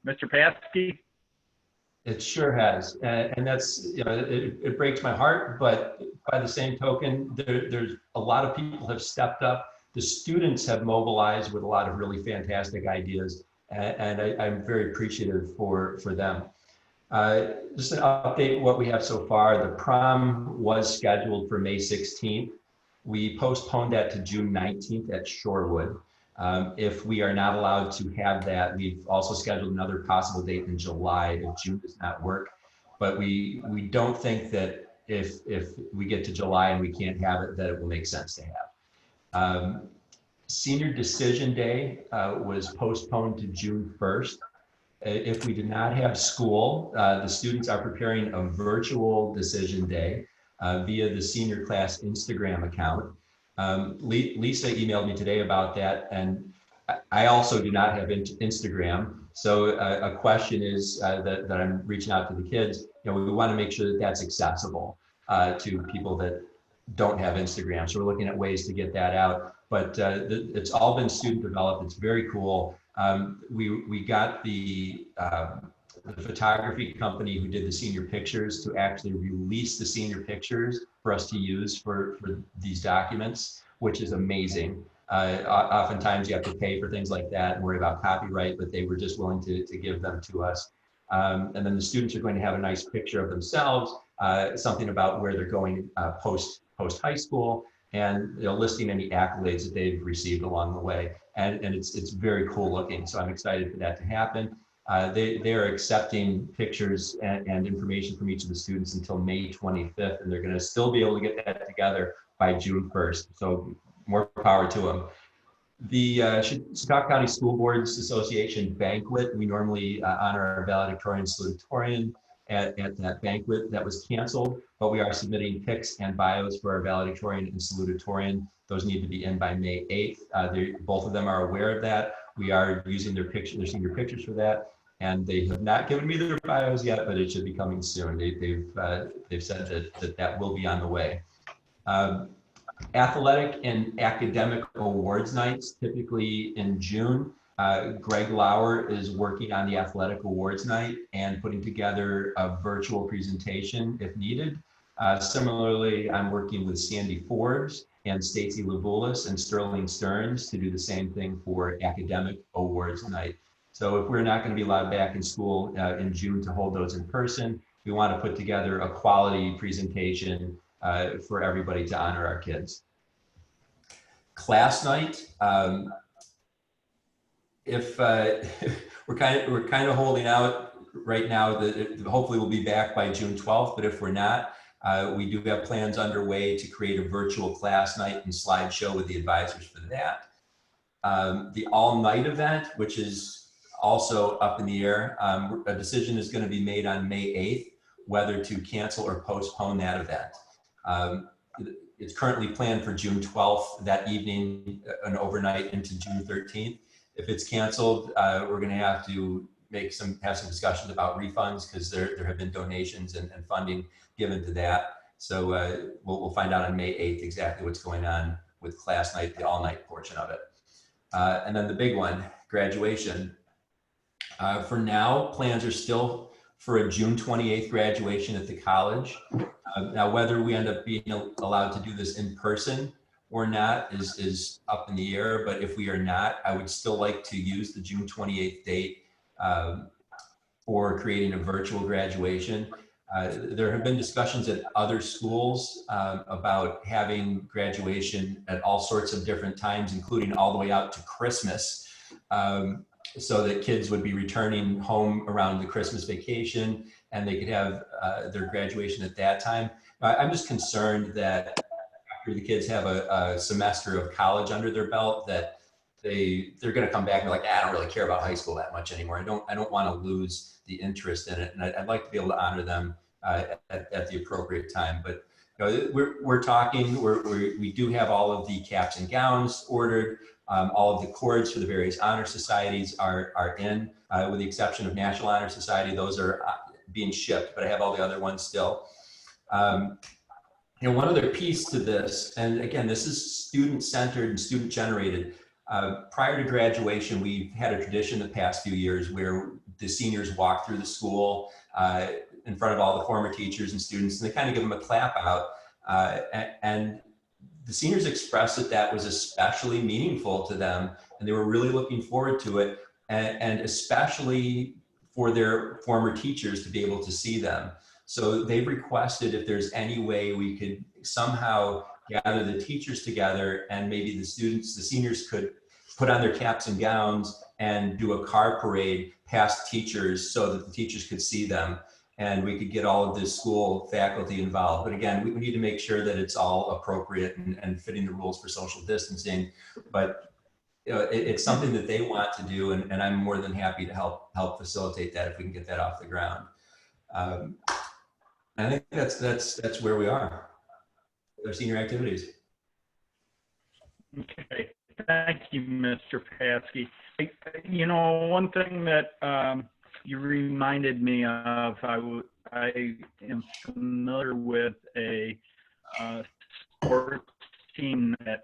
Mr. Paskey? It sure has, and that's, it breaks my heart, but by the same token, there's a lot of people have stepped up. The students have mobilized with a lot of really fantastic ideas, and I'm very appreciative for them. Just an update what we have so far. The prom was scheduled for May 16th. We postponed that to June 19th at Shorewood. If we are not allowed to have that, we've also scheduled another possible date in July if June does not work. But we don't think that if we get to July and we can't have it, that it will make sense to have. Senior Decision Day was postponed to June 1st. If we do not have school, the students are preparing a virtual decision day via the senior class Instagram account. Lisa emailed me today about that, and I also do not have Instagram. So a question is that I'm reaching out to the kids. We want to make sure that that's accessible to people that don't have Instagram. So we're looking at ways to get that out. But it's all been student developed. It's very cool. We got the photography company who did the senior pictures to actually release the senior pictures for us to use for these documents, which is amazing. Oftentimes you have to pay for things like that and worry about copyright, but they were just willing to give them to us. And then the students are going to have a nice picture of themselves, something about where they're going post high school, and listing any accolades that they've received along the way. And it's very cool looking. So I'm excited for that to happen. They are accepting pictures and information from each of the students until May 25th, and they're going to still be able to get that together by June 1st. So more power to them. The Chautauqua County School Boards Association banquet, we normally honor our valedictorian salutatorian at that banquet. That was canceled, but we are submitting pics and bios for our valedictorian and salutatorian. Those need to be in by May 8th. Both of them are aware of that. We are using their senior pictures for that, and they have not given me their bios yet, but it should be coming soon. They've said that will be on the way. Athletic and academic awards nights, typically in June. Greg Lauer is working on the athletic awards night and putting together a virtual presentation if needed. Similarly, I'm working with Sandy Forbes and Stacy Levulis and Sterling Stearns to do the same thing for academic awards night. So if we're not going to be allowed back in school in June to hold those in person, we want to put together a quality presentation for everybody to honor our kids. Class night, if we're kind of holding out right now that hopefully we'll be back by June 12th, but if we're not, we do have plans underway to create a virtual class night and slideshow with the advisors for that. The all-night event, which is also up in the air, a decision is going to be made on May 8th whether to cancel or postpone that event. It's currently planned for June 12th, that evening, an overnight into June 13th. If it's canceled, we're going to have to have some discussions about refunds, because there have been donations and funding given to that. So we'll find out on May 8th exactly what's going on with class night, the all-night portion of it. And then the big one, graduation. For now, plans are still for a June 28th graduation at the college. Now, whether we end up being allowed to do this in person or not is up in the air, but if we are not, I would still like to use the June 28th date for creating a virtual graduation. There have been discussions at other schools about having graduation at all sorts of different times, including all the way out to Christmas, so that kids would be returning home around the Christmas vacation and they could have their graduation at that time. I'm just concerned that after the kids have a semester of college under their belt, that they're going to come back and be like, I don't really care about high school that much anymore. I don't want to lose the interest in it, and I'd like to be able to honor them at the appropriate time. But we're talking. We do have all of the caps and gowns ordered. All of the cords for the various honor societies are in, with the exception of National Honor Society. Those are being shipped, but I have all the other ones still. One other piece to this, and again, this is student-centered and student-generated. Prior to graduation, we've had a tradition the past few years where the seniors walk through the school in front of all the former teachers and students, and they kind of give them a clap out. And the seniors expressed that was especially meaningful to them, and they were really looking forward to it, and especially for their former teachers to be able to see them. So they've requested if there's any way we could somehow gather the teachers together, and maybe the seniors could put on their caps and gowns and do a car parade past teachers so that the teachers could see them, and we could get all of the school faculty involved. But again, we need to make sure that it's all appropriate and fitting the rules for social distancing. But it's something that they want to do, and I'm more than happy to help facilitate that if we can get that off the ground. I think that's where we are with our senior activities. Okay, thank you, Mr. Paskey. You know, one thing that you reminded me of, I am familiar with a sports team that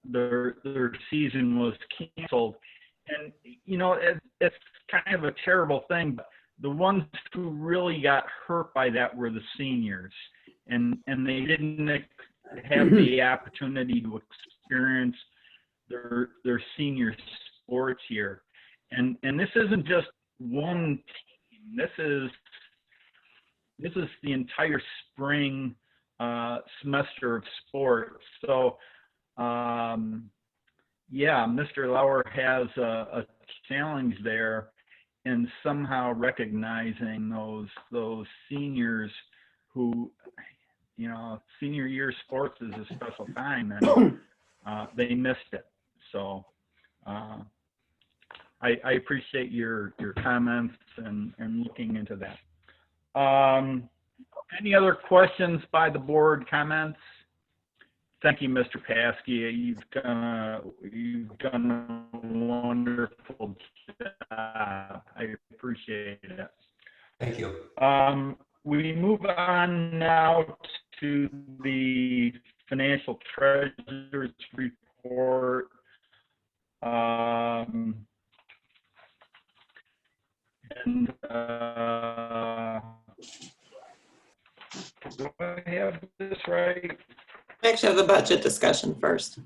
their season was canceled, and you know, it's kind of a terrible thing, but the ones who really got hurt by that were the seniors, and they didn't have the opportunity to experience their senior sports year. And this isn't just one team. This is the entire spring semester of sports. So yeah, Mr. Lauer has a challenge there in somehow recognizing those seniors who, you know, senior year sports is a special time, and they missed it. So I appreciate your comments and looking into that. Any other questions by the board, comments? Thank you, Mr. Paskey. You've done a wonderful job. I appreciate it. Thank you. We move on now to the financial treasurer's report. Do I have this right? We actually have the budget discussion first.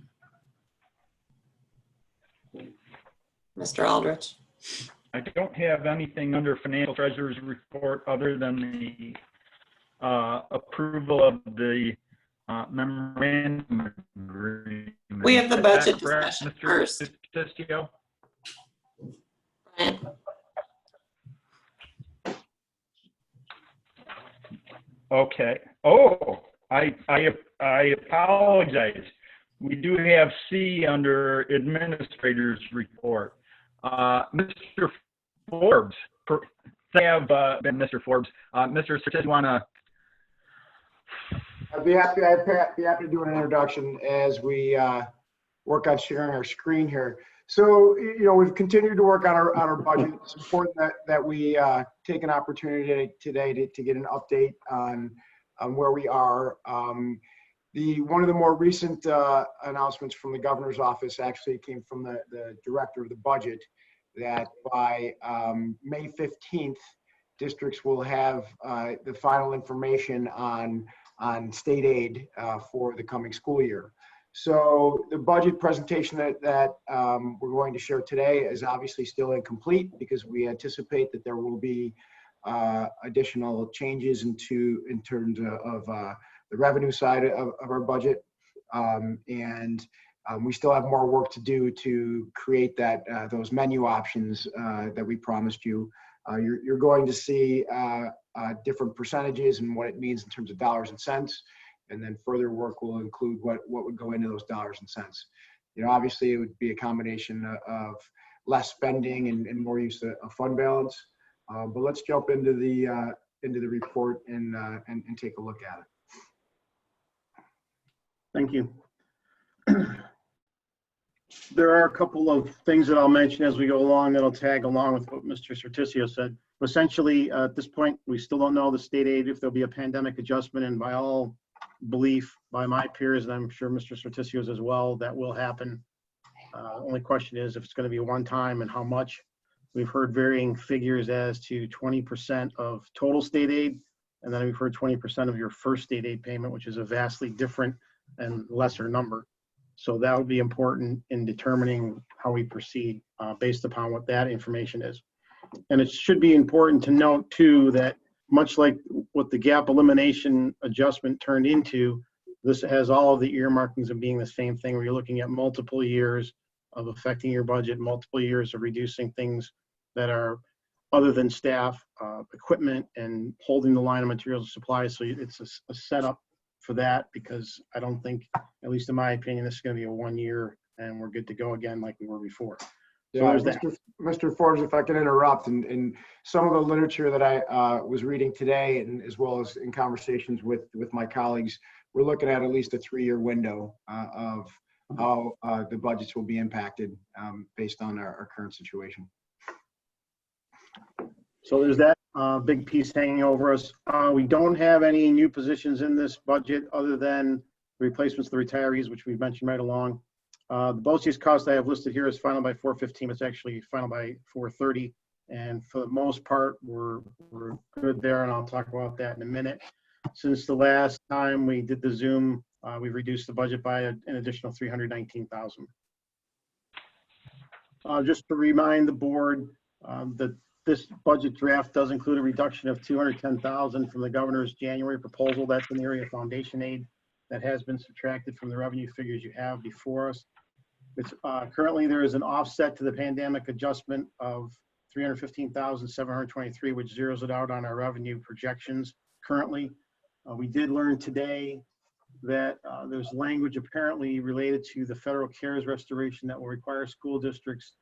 Mr. Aldrich. I don't have anything under financial treasurer's report other than the approval of the memorandum agreement. We have the Is budget that correct, discussion Mr. first. Castillo? Brian. Okay. Oh, I apologize. We do have C under administrator's report. Mr. Forbes, Mr. Forbes, Mr. Certis, you want to? I'd be happy to do an introduction as we work on sharing our screen here. So, you know, we've continued to work on our budget. It's important that we take an opportunity today to get an update on where we are. One of the more recent announcements from the governor's office actually came from the director of the budget, that by May 15th, districts will have the final information on state aid for the coming school year. So the budget presentation that we're going to share today is obviously still incomplete, because we anticipate that there will be additional changes in terms of the revenue side of our budget. We still have more work to do to create those menu options that we promised you. You're going to see different percentages and what it means in terms of dollars and cents. And then further work will include what would go into those dollars and cents. You know, obviously it would be a combination of less spending and more use of fund balance. But let's jump into the report and take a look at it. Thank you. There are a couple of things that I'll mention as we go along that'll tag along with what Mr. Certisio said. Essentially, at this point, we still don't know the state aid, if there'll be a pandemic adjustment, and by all belief, by my peers, and I'm sure Mr. Certisio's as well, that will happen. Only question is if it's going to be one time and how much. We've heard varying figures as to 20% of total state aid, and then we've heard 20% of your first state aid payment, which is a vastly different and lesser number. So that would be important in determining how we proceed based upon what that information is. And it should be important to note too that much like what the gap elimination adjustment turned into, this has all of the earmarkings of being the same thing, where you're looking at multiple years of affecting your budget, multiple years of reducing things that are other than staff, equipment, and holding the line of materials and supplies. So it's a setup for that, because I don't think, at least in my opinion, this is going to be a one-year and we're good to go again like we were before. So Yeah, there's that. Mr. Forbes, if I can interrupt, and some of the literature that I was reading today, and as well as in conversations with my colleagues, we're looking at least a 3-year window of how the budgets will be impacted based on our current situation. So there's that big piece hanging over us. We don't have any new positions in this budget other than replacements for the retirees, which we've mentioned right along. The BOCES cost I have listed here is final by 4/15. It's actually final by 4/30. And for the most part, we're good there, and I'll talk about that in a minute. Since the last time we did the Zoom, we've reduced the budget by an additional $319,000. Just to remind the board that this budget draft does include a reduction of $210,000 from the governor's January proposal. That's in the area of foundation aid that has been subtracted from the revenue figures you have before us. It's currently there is an offset to the pandemic adjustment of $315,723, which zeroes it out on our revenue projections currently. We did learn today that there's language apparently related to the federal CARES restoration that will require school districts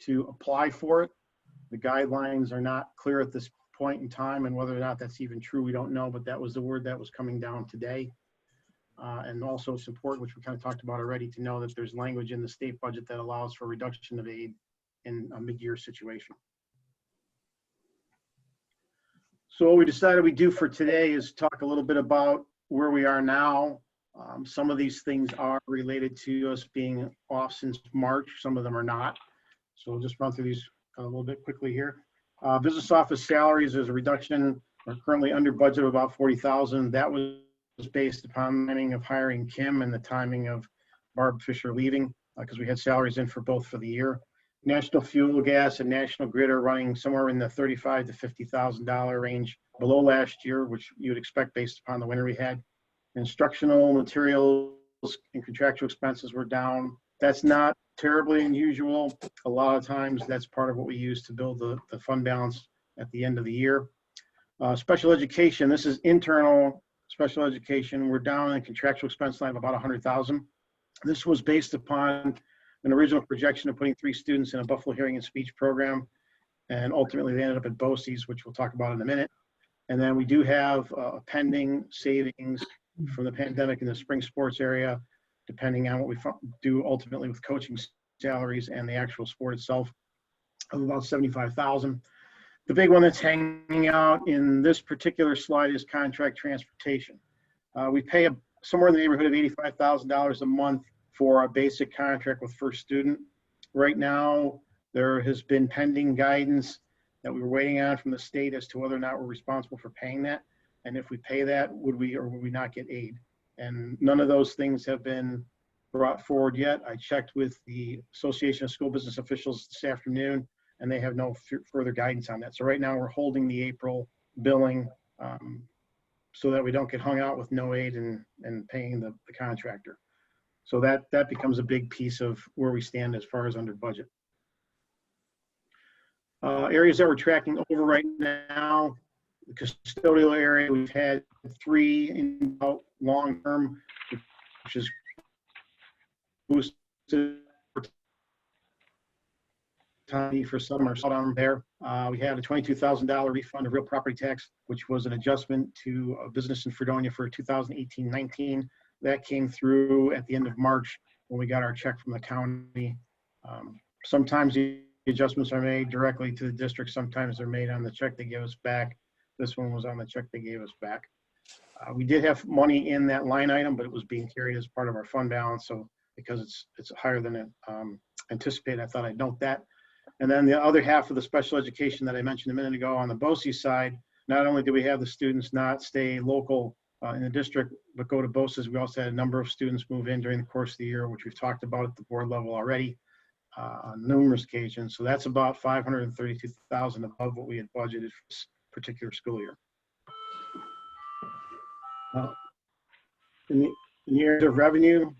to apply for it. The guidelines are not clear at this point in time, and whether or not that's even true, we don't know, but that was the word that was coming down today. And also it's important, which we kind of talked about already, to know that there's language in the state budget that allows for reduction of aid in a mid-year situation. So what we decided we do for today is talk a little bit about where we are now. Some of these things are related to us being off since March. Some of them are not. So we'll just run through these a little bit quickly here. Business office salaries, there's a reduction. We're currently under budget of about $40,000. That was based upon the timing of hiring Kim and the timing of Barb Fisher leaving, because we had salaries in for both for the year. National Fuel, Gas, and National Grid are running somewhere in the $35,000 to $50,000 range below last year, which you would expect based upon the winter we had. Instructional materials and contractual expenses were down. That's not terribly unusual. A lot of times that's part of what we use to build the fund balance at the end of the year. Special education, this is internal special education. We're down in contractual expense line of about $100,000. This was based upon an original projection of putting 3 students in a Buffalo Hearing and Speech program, and ultimately they ended up at BOCES, which we'll talk about in a minute. And then we do have pending savings from the pandemic in the spring sports area, depending on what we do ultimately with coaching salaries and the actual sport itself, of about $75,000. The big one that's hanging out in this particular slide is contract transportation. We pay somewhere in the neighborhood of $85,000 a month for our basic contract with First Student. Right now, there has been pending guidance that we were waiting on from the state as to whether or not we're responsible for paying that. And if we pay that, would we or would we not get aid? And none of those things have been brought forward yet. I checked with the Association of School Business Officials this afternoon, and they have no further guidance on that. So right now we're holding the April billing so that we don't get hung out with no aid and paying the contractor. So that becomes a big piece of where we stand as far as under budget. Areas that we're tracking over right now, the custodial area, we've had 3 in long term, which is boosted for summer down there. We had a $22,000 refund of real property tax, which was an adjustment to a business in Fredonia for 2018-19. That came through at the end of March when we got our check from the county. Sometimes the adjustments are made directly to the district. Sometimes they're made on the check they give us back. This one was on the check they gave us back. We did have money in that line item, but it was being carried as part of our fund balance. So because it's higher than anticipated, I thought I'd note that. And then the other half of the special education that I mentioned a minute ago on the BOCES side, not only do we have the students not stay local in the district, but go to BOCES, we also had a number of students move in during the course of the year, which we've talked about at the board level already on numerous occasions. So that's about $532,000 above what we had budgeted for this particular school year. In the area of revenue,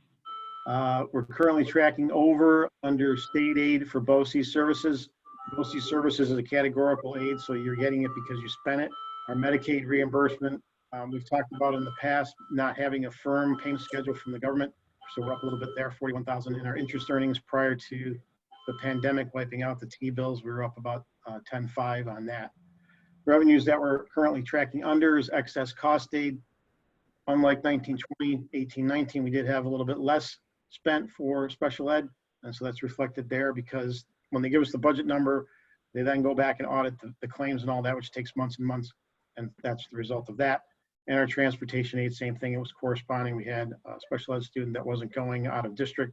we're currently tracking over under state aid for BOCES services. BOCES services is a categorical aid, so you're getting it because you spent it. Our Medicaid reimbursement, we've talked about in the past, not having a firm payment schedule from the government So we're up a little bit there, 41,000. In our interest earnings prior to the pandemic wiping out the T-bills, we were up about 10.5 on that. Revenues that we're currently tracking under is excess cost aid. Unlike 1920, 1819, we did have a little bit less spent for special ed. And so that's reflected there because when they give us the budget number, they then go back and audit the claims and all that, which takes months and months. And that's the result of that. And our transportation aid, same thing. It was corresponding. We had a special ed student that wasn't going out of district,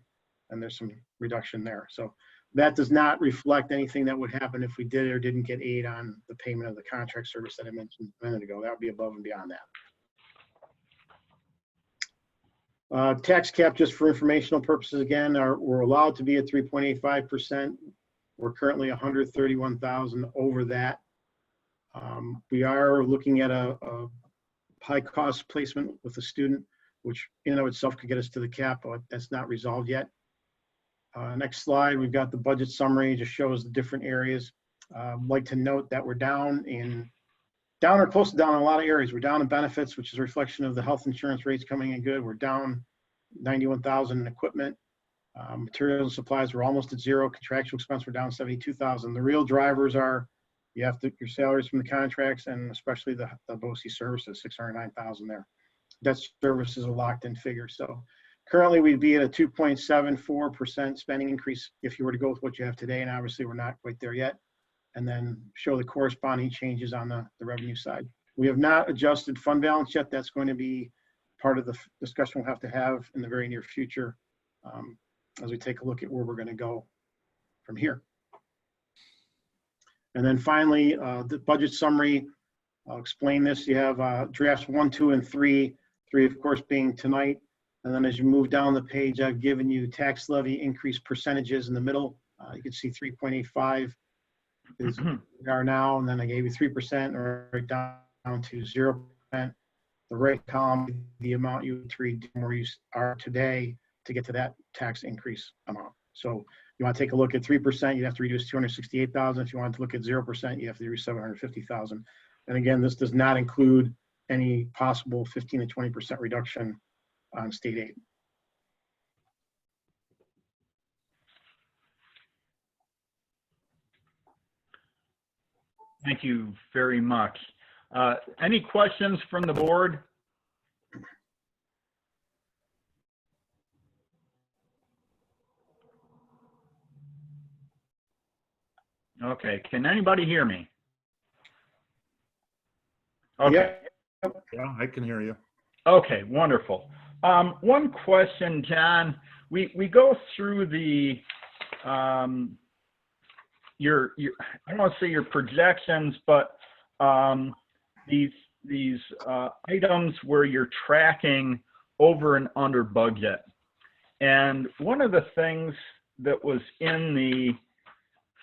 and there's some reduction there. So that does not reflect anything that would happen if we did or didn't get aid on the payment of the contract service that I mentioned a minute ago. That would be above and beyond that. Tax cap, just for informational purposes, again, we're allowed to be at 3.85%. We're currently 131,000 over that. We are looking at a high cost placement with a student, which in and of itself could get us to the cap, but that's not resolved yet. Next slide, we've got the budget summary, just shows the different areas. I'd like to note that we're down or close to down in a lot of areas. We're down in benefits, which is a reflection of the health insurance rates coming in good. We're down 91,000 in equipment. Materials and supplies were almost at zero. Contractual expense were down 72,000. The real drivers are your salaries from the contracts and especially the BOCE services, 609,000 there. Debt services are locked in figures. So currently we'd be at a 2.74% spending increase if you were to go with what you have today. And obviously we're not quite there yet. And then show the corresponding changes on the revenue side. We have not adjusted fund balance yet. That's going to be part of the discussion we'll have to have in the very near future as we take a look at where we're going to go from here. And then finally, the budget summary, I'll explain this. You have drafts 1, 2, and 3. 3, of course, being tonight. And then as you move down the page, I've given you tax levy increase percentages in the middle. You can see 3.85 is we are now, and then I gave you 3% or right down to 0%. The right column, the amount you would read where you are today to get to that tax increase amount. So you want to take a look at 3%, you have to reduce 268,000. If you want to look at 0%, you have to reduce 750,000. And again, this does not include any possible 15 to 20% reduction on state aid. Thank you very much. Any questions from the board? Okay, can anybody hear me? Okay. Yeah, I can hear you. Okay, wonderful. One question, John. We go through the your I don't want to say your projections, but these items where you're tracking over and under budget. And one of the things that was in the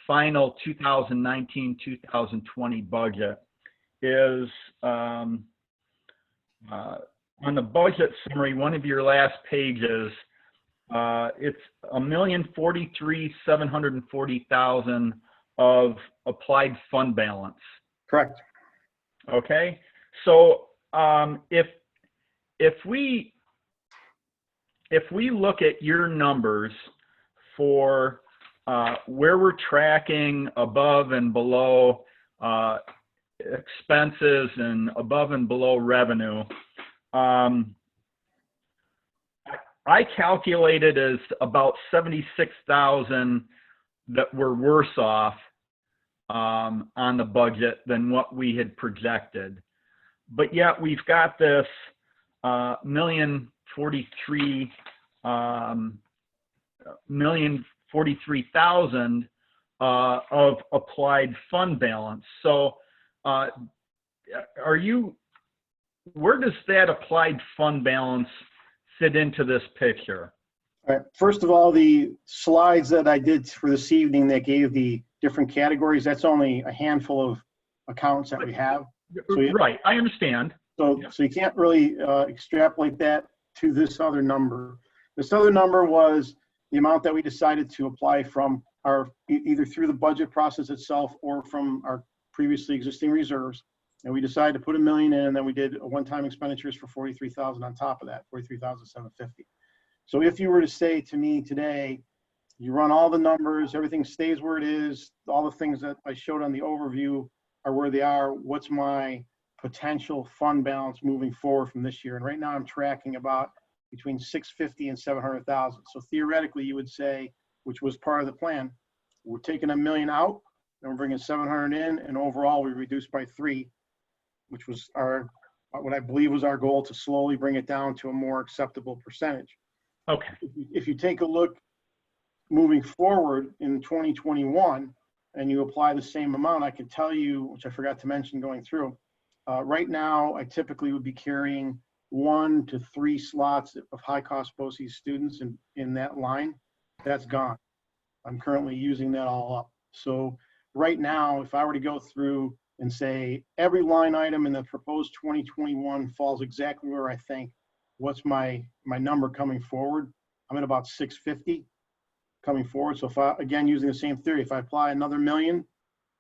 final 2019-2020 budget is on the budget summary, one of your last pages, it's $1,043,740,000 of applied fund balance. Correct. Okay, so if we look at your numbers for where we're tracking above and below expenses and above and below revenue, I calculated as about 76,000 that were worse off on the budget than what we had projected. But yet we've got this $1,043,000 of applied fund balance. So where does that applied fund balance fit into this picture? All right. First of all, the slides that I did for this evening that gave the different categories, that's only a handful of accounts that we have. So right, I understand. So you can't really extrapolate that to this other number. This other number was the amount that we decided to apply from our, either through the budget process itself or from our previously existing reserves. And we decided to put $1 million in, and then we did a one-time expenditures for $43,000 on top of that, $43,750. So if you were to say to me today, you run all the numbers, everything stays where it is, all the things that I showed on the overview are where they are, what's my potential fund balance moving forward from this year? And right now I'm tracking about between 650 and 700,000. So theoretically you would say, which was part of the plan, we're taking $1 million out and we're bringing 700 in, and overall we reduced by 3, which was what I believe was our goal, to slowly bring it down to a more acceptable percentage. Okay. If you take a look moving forward in 2021 and you apply the same amount, I can tell you, which I forgot to mention going through, right now I typically would be carrying 1 to 3 slots of high cost BOCES students in that line. That's gone. I'm currently using that all up. So right now, if I were to go through and say every line item in the proposed 2021 falls exactly where I think, what's my number coming forward? I'm at about 650 coming forward. So if I, again, using the same theory, if I apply another $1 million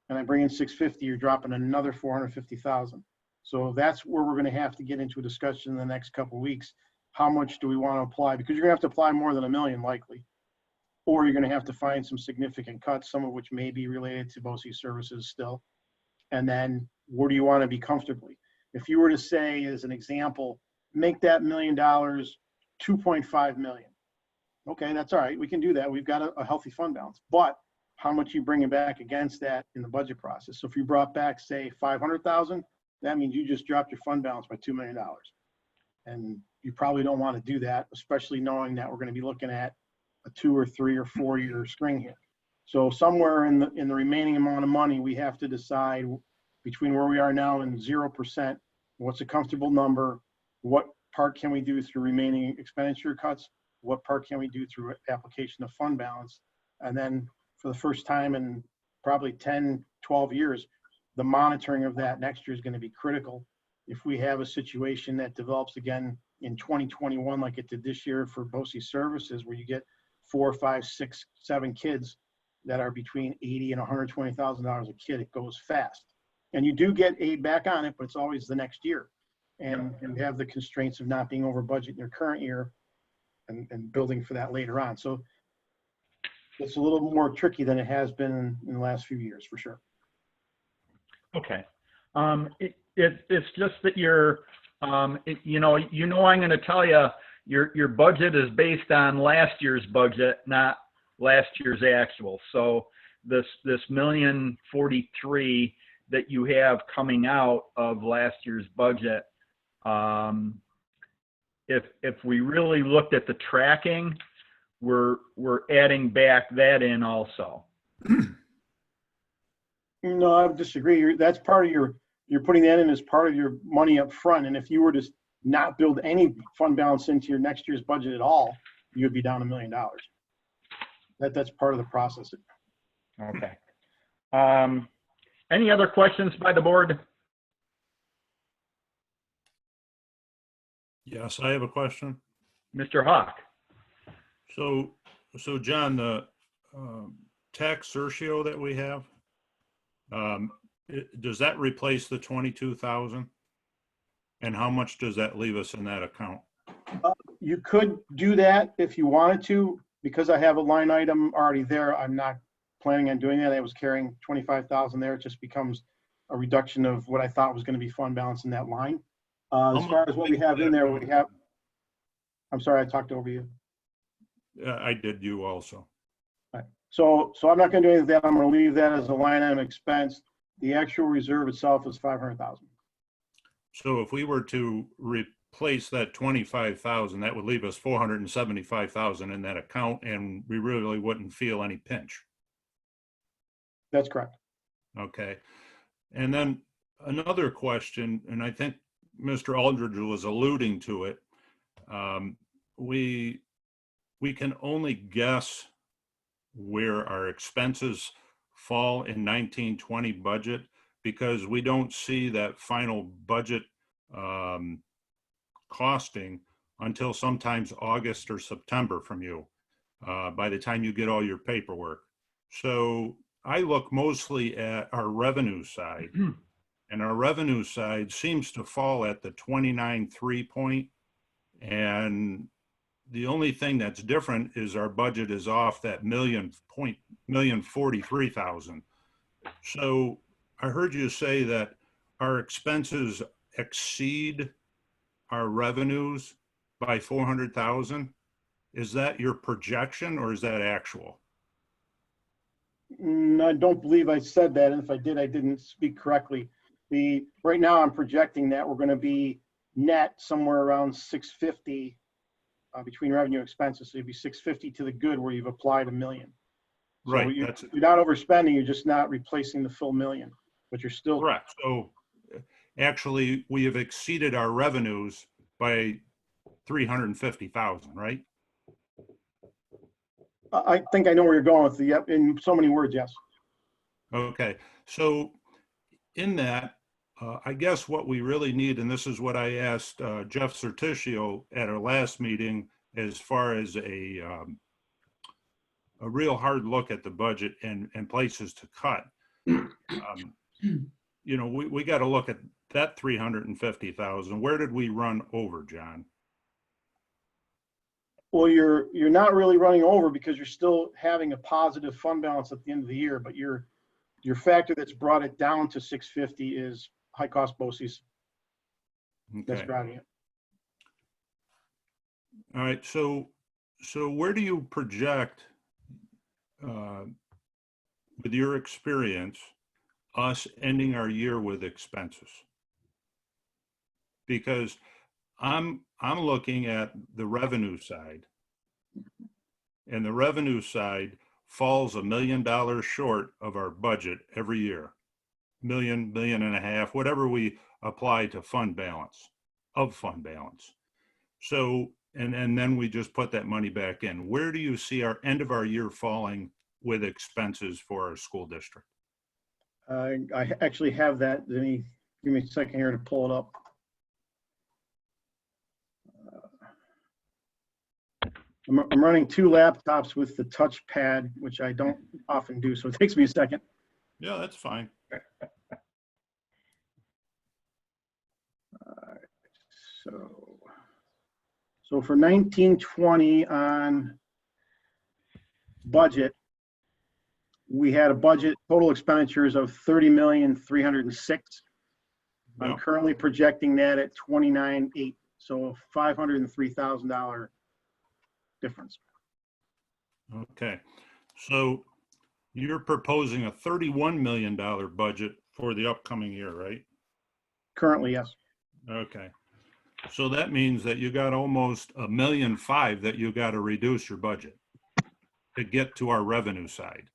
and I bring in 650, you're dropping another 450,000. So that's where we're going to have to get into a discussion in the next couple of weeks. How much do we want to apply? Because you're going to have to apply more than $1 million likely, or you're going to have to find some significant cuts, some of which may be related to BOCES services still. And then where do you want to be comfortably? If you were to say, as an example, make that $1 million 2.5 million. Okay, that's all right. We can do that. We've got a healthy fund balance. But how much you bringing back against that in the budget process? So if you brought back, say, 500,000, that means you just dropped your fund balance by $2 million. And you probably don't want to do that, especially knowing that we're going to be looking at a 2 or 3 or 4 year string here. So somewhere in the remaining amount of money, we have to decide between where we are now and 0%, what's a comfortable number, what part can we do through remaining expenditure cuts, what part can we do through application of fund balance. And then for the first time in probably 10, 12 years, the monitoring of that next year is going to be critical. If we have a situation that develops again in 2021, like it did this year for BOCES services, where you get 4, 5, 6, 7 kids that are between $80,000 and $120,000 a kid, it goes fast. And you do get aid back on it, but it's always the next year. And you have the constraints of not being over budget in your current year and building for that later on. So it's a little more tricky than it has been in the last few years, for sure. Okay. It's just that you're, I'm going to tell you, your budget is based on last year's budget, not last year's actual. So this $1,043,000 that you have coming out of last year's budget, if we really looked at the tracking, we're adding back that in also. No, I would disagree. That's part of you're putting that in as part of your money up front. And if you were to not build any fund balance into your next year's budget at all, you would be down $1 million. That's part of the process. Okay. Any other questions by the board? Yes, I have a question. Mr. Hawk. So John, the tax certio that we have, does that replace the 22,000? And how much does that leave us in that account? You could do that if you wanted to. Because I have a line item already there, I'm not planning on doing that. I was carrying 25,000 there. It just becomes a reduction of what I thought was going to be fund balance in that line. As far as what we have in there, we have, I'm sorry, I talked over you. I did, you also. Right. So I'm not going to do anything with that. I'm going to leave that as a line item expense. The actual reserve itself is 500,000. So if we were to replace that 25,000, that would leave us 475,000 in that account, and we really wouldn't feel any pinch. That's correct. Okay. And then another question, and I think Mr. Aldridge was alluding to it. We can only guess where our expenses fall in 1920 budget because we don't see that final budget costing until sometimes August or September from you, by the time you get all your paperwork. So I look mostly at our revenue side, and our revenue side seems to fall at the 29.3 point, and the only thing that's different is our budget is off that $1,043,000. So I heard you say that our expenses exceed our revenues by 400,000. Is that your projection or is that actual? I don't believe I said that, and if I did, I didn't speak correctly. Right now I'm projecting that we're going to be net somewhere around 650 between revenue and expenses. So it'd be 650 to the good where you've applied $1 million. So Right. you're not overspending, you're just not replacing the full $1 million, but you're still Correct. So actually we have exceeded our revenues by 350,000, right? I think I know where you're going with the, yep, in so many words, yes. Okay. So in that, I guess what we really need, and this is what I asked Jeff Certicio at our last meeting, as far as a real hard look at the budget and places to cut. You know, we got to look at that 350,000. Where did we run over, John? Well, you're not really running over because you're still having a positive fund balance at the end of the year, but your factor that's brought it down to 650 is high cost BOCES. Okay. That's driving it. All right. So where do you project, with your experience, us ending our year with expenses? Because I'm looking at the revenue side, and the revenue side falls $1 million short of our budget every year. $1.5 million, whatever we apply to fund balance. So, and then we just put that money back in. Where do you see our end of our year falling with expenses for our school district? I actually have that. Give me a second here to pull it up. I'm running 2 laptops with the touchpad, which I don't often do, so it takes me a second. Yeah, that's fine. So for 1920 on budget, we had a budget total expenditures of 30,306,000. I'm currently projecting that at 29,800, so $503,000 difference. Okay, so you're proposing a $31 million budget for the upcoming year, right? Currently, yes. Okay, so that means that you got almost $1.5 million that you got to reduce your budget to get to our revenue side.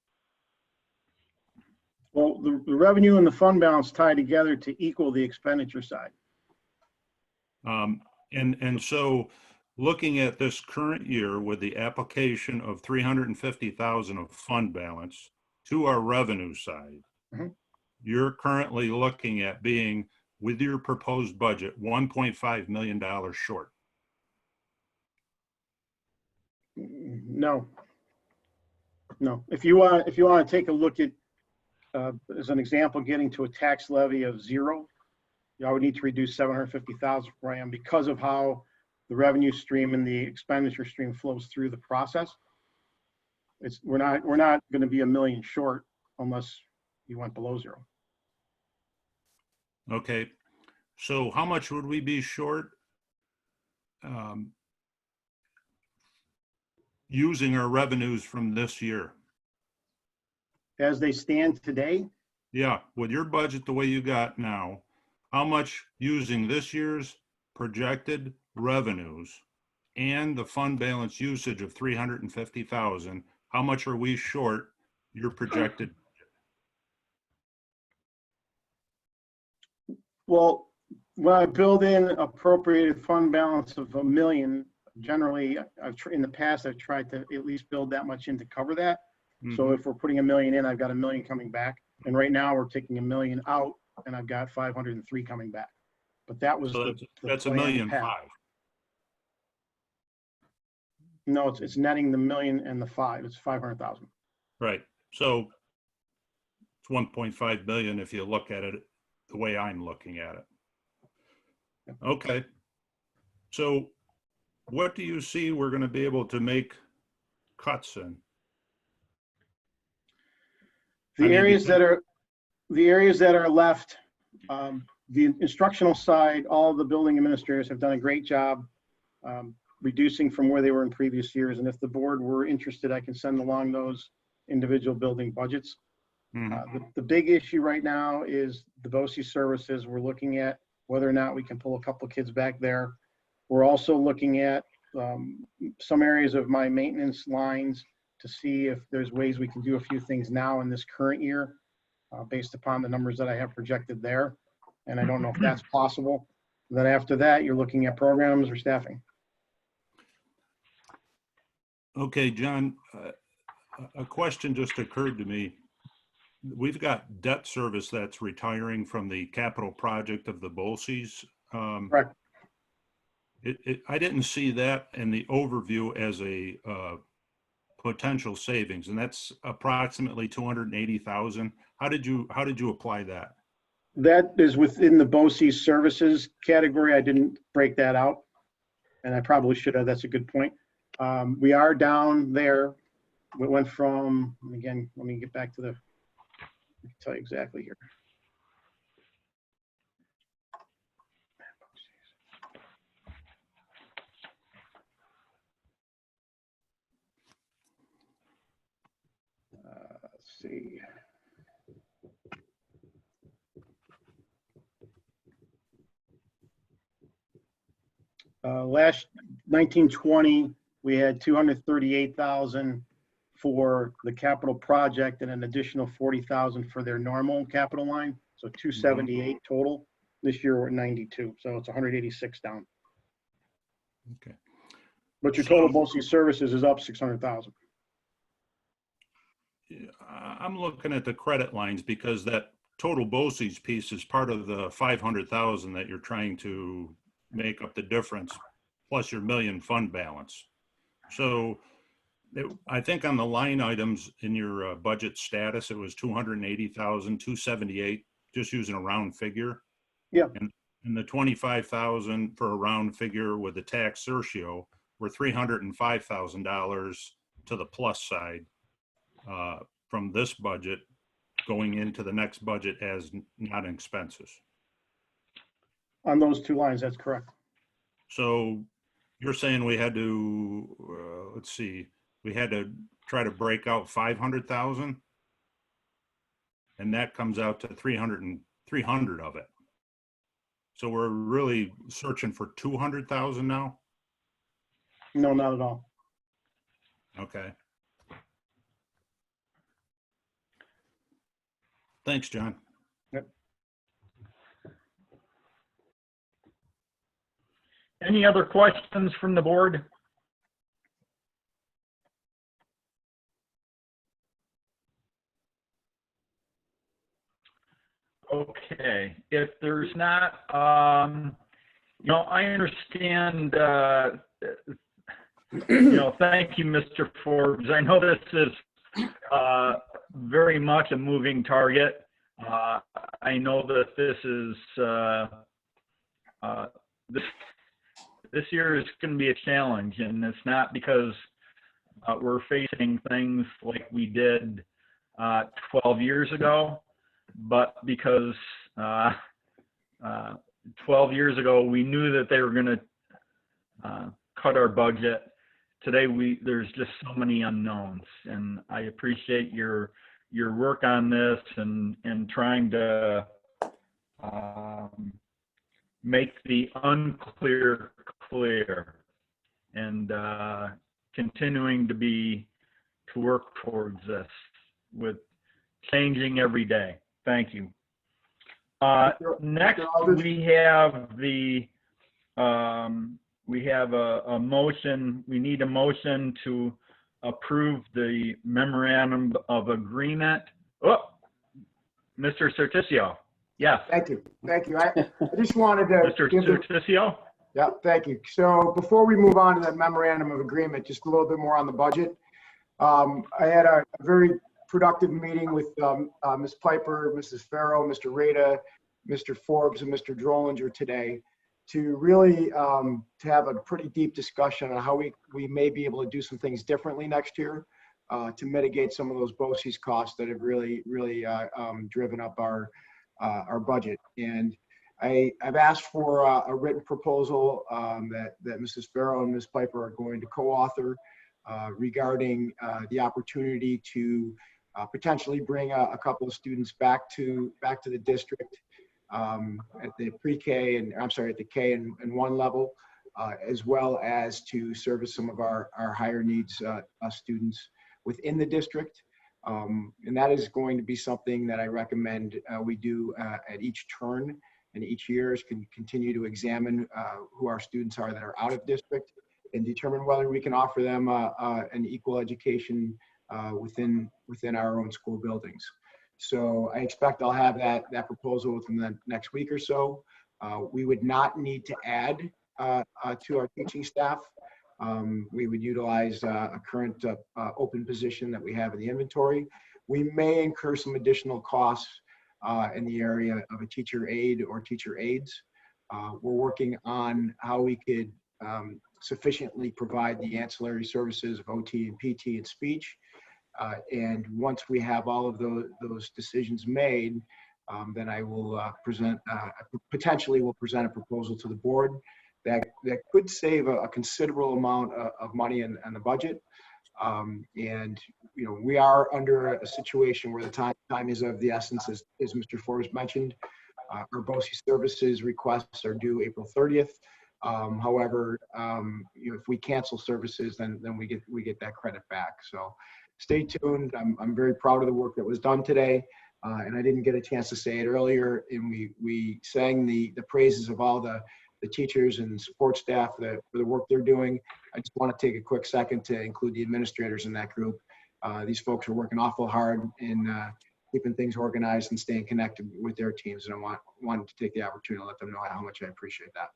Well, the revenue and the fund balance tie together to equal the expenditure side. And so looking at this current year with the application of 350,000 of fund balance to our revenue side, you're currently looking at being, with your proposed budget, $1.5 million short. No. If you want to take a look at, as an example, getting to a tax levy of 0, I would need to reduce 750,000 per annum because of how the revenue stream and the expenditure stream flows through the process. We're not going to be $1 million short unless you went below 0. Okay, so how much would we be short using our revenues from this year? As they stand today? Yeah, with your budget the way you got now, how much using this year's projected revenues and the fund balance usage of 350,000, how much are we short your projected? Well, when I build in appropriated fund balance of $1 million, generally, in the past, I've tried to at least build that much in to cover that. So if we're putting $1 million in, I've got $1 million coming back. And right now we're taking $1 million out and I've got 503 coming back. But that was So the that's $1.5 plan million. path. No, it's netting the $1 million and the 5. It's 500,000. Right. So it's 1.5 billion if you look at it the way I'm looking at it. Okay. So what do you see we're going to be able to make cuts in? The areas that are left, the instructional side, all of the building administrators have done a great job reducing from where they were in previous years. And if the board were interested, I can send along those individual building budgets. The big issue right now is the BOCES services. We're looking at whether or not we can pull a couple of kids back there. We're also looking at some areas of my maintenance lines to see if there's ways we can do a few things now in this current year based upon the numbers that I have projected there. And I don't know if that's possible. Then after that, you're looking at programs or staffing. Okay, John, a question just occurred to me. We've got debt service that's retiring from the capital project of the BOCES. Correct. I didn't see that in the overview as a potential savings, and that's approximately 280,000. How did you apply that? That is within the BOCES services category. I didn't break that out, and I probably should have. That's a good point. We are down there. We went from, again, let me get back to the, I can tell you exactly here. Let's see. Last 1920, we had 238,000 for the capital project and an additional 40,000 for their normal capital line. So 278 total. This year we're at 92, so it's 186 down. Okay. But your total BOCES services is up 600,000. I'm looking at the credit lines because that total BOCES piece is part of the 500,000 that you're trying to make up the difference, plus your million fund balance. So I think on the line items in your budget status, it was 280,000, 278, just using a round figure. Yeah. And the 25,000 for a round figure with the tax surtio were $305,000 to the plus side from this budget going into the next budget as not expenses. On those two lines, that's correct. So you're saying we had to, let's see, we had to try to break out 500,000, and that comes out to 300 of it. So we're really searching for 200,000 now? No, not at all. Okay. Thanks, John. Yep. Any other questions from the board? Okay, if there's not, you know, I understand, you know, thank you, Mr. Forbes. I know this is very much a moving target. I know that this is, this year is going to be a challenge, and it's not because we're facing things like we did 12 years ago, but because 12 years ago we knew that they were going to cut our budget. Today there's just so many unknowns, and I appreciate your work on this and trying to make the unclear clear, and continuing to work towards this with changing every day. Thank you. Next, we have a motion. We need a motion to approve the memorandum of agreement. Oh, Mr. Certicio. Yes. Thank you. Thank you. I just wanted to. Mr. Certicio? Yeah, thank you. So before we move on to the memorandum of agreement, just a little bit more on the budget. I had a very productive meeting with Ms. Piper, Mrs. Farrow, Mr. Rada, Mr. Forbes, and Mr. Drollinger today. to really to have a pretty deep discussion on how we may be able to do some things differently next year to mitigate some of those BOCES costs that have really driven up our budget. And I've asked for a written proposal that Mrs. Farrow and Ms. Piper are going to co-author regarding the opportunity to potentially bring a couple of students back to the district at the pre-K and at the K and 1 level, as well as to service some of our higher needs students within the district. And that is going to be something that I recommend we do at each turn and each year, is can continue to examine who our students are that are out of district and determine whether we can offer them an equal education within our own school buildings. So I expect I'll have that proposal within the next week or so. We would not need to add to our teaching staff. We would utilize a current open position that we have in the inventory. We may incur some additional costs in the area of a teacher aide or teacher aides. We're working on how we could sufficiently provide the ancillary services of OT and PT and speech. And once we have all of those decisions made, then I will potentially will present a proposal to the board that could save a considerable amount of money in the budget. And we are under a situation where the time is of the essence, as Mr. Forbes mentioned. Our BOCES services requests are due April 30th. However, if we cancel services, then we get that credit back. So stay tuned. I'm very proud of the work that was done today. And I didn't get a chance to say it earlier. And we sang the praises of all the teachers and support staff for the work they're doing. I just want to take a quick second to include the administrators in that group. These folks are working awful hard in keeping things organized and staying connected with their teams. And I wanted to take the opportunity to let them know how much I appreciate that.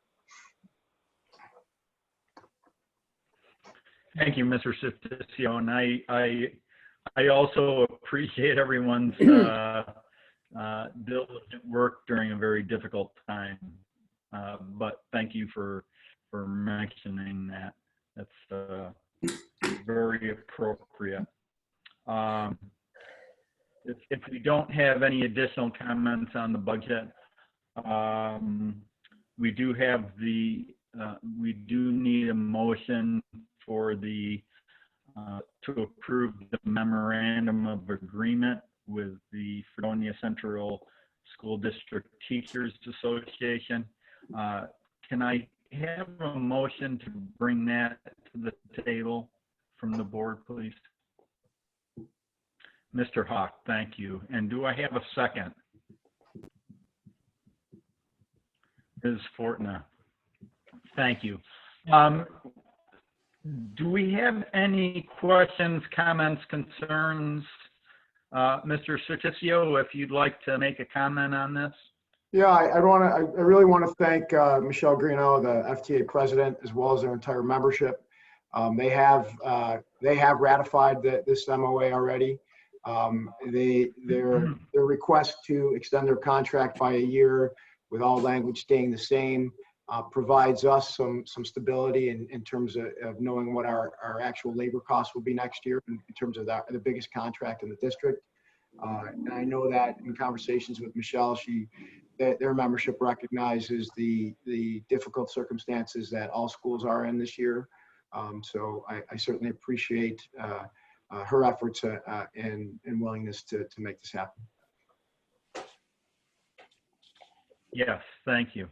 Thank you, Mr. Certisio, and I also appreciate everyone's diligent work during a very difficult time. But thank you for mentioning that. That's very appropriate. If we don't have any additional comments on the budget, we do need a motion for to approve the memorandum of agreement with the Fredonia Central School District Teachers Association. Can I have a motion to bring that to the table from the board, please? Mr. Hawk, thank you. And do I have a second? Ms. Fortna, thank you. Do we have any questions, comments, concerns? Mr. Certisio, if you'd like to make a comment on this. Yeah, I really want to thank Michelle Greeno, the FTA president, as well as their entire membership. They have ratified this MOA already. Their request to extend their contract by a year with all language staying the same provides us some stability in terms of knowing what our actual labor costs will be next year in terms of the biggest contract in the district. And I know that in conversations with Michelle, their membership recognizes the difficult circumstances that all schools are in this year. So I certainly appreciate her efforts and willingness to make this happen. Yes, thank you.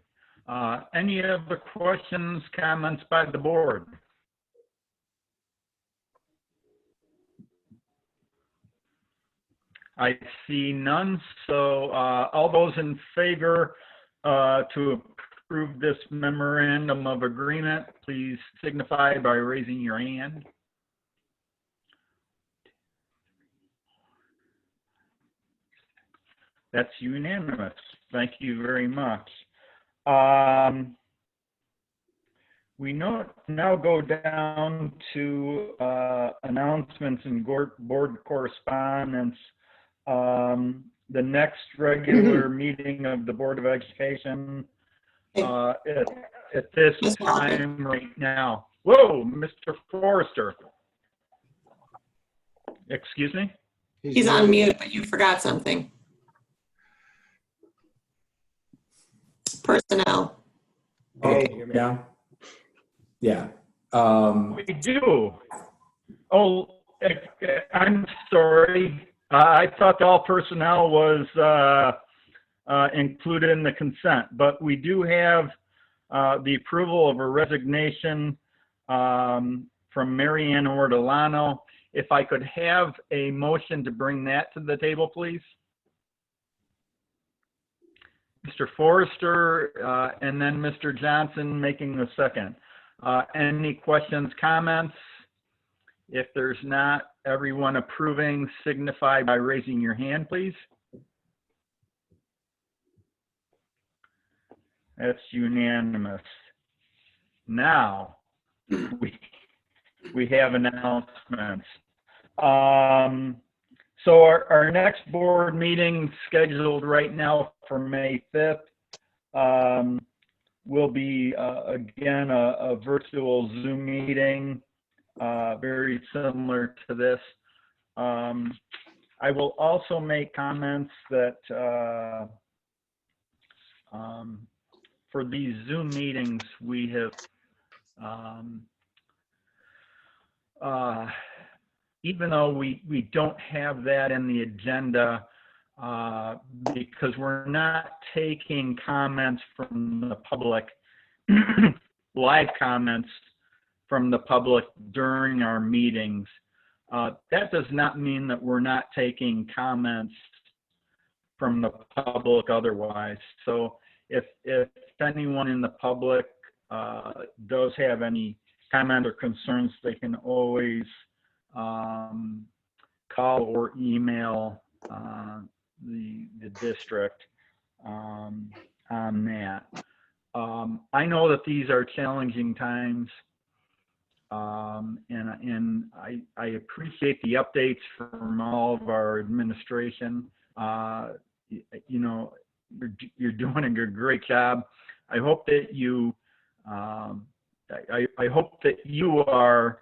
Any other questions, comments by the board? I see none, so all those in favor to approve this memorandum of agreement, please signify by raising your hand. That's unanimous. Thank you very much. We now go down to announcements and board correspondence. The next regular meeting of the Board of Education at this Mr. Aldrich. time right now. Whoa, Mr. Forrester. Excuse me? He's on mute, but you forgot something. Personnel. Okay, hear me now? Yeah. We do. Oh, I'm sorry. I thought all personnel was included in the consent, but we do have the approval of a resignation from Marianne Ortolano. If I could have a motion to bring that to the table, please. Mr. Forrester, and then Mr. Johnson making the second. Any questions, comments? If there's not, everyone approving signify by raising your hand, please. That's unanimous. Now, we have announcements. So our next board meeting scheduled right now for May 5th will be, again, a virtual Zoom meeting, very similar to this. I will also make comments that for these Zoom meetings, we have even though we don't have that in the agenda, because we're not taking comments from the public, live comments from the public during our meetings. That does not mean that we're not taking comments from the public otherwise. So if anyone in the public does have any comment or concerns, they can always call or email the district on that. I know that these are challenging times, and I appreciate the updates from all of our administration. You know, you're doing a great job. I hope that you I hope that you are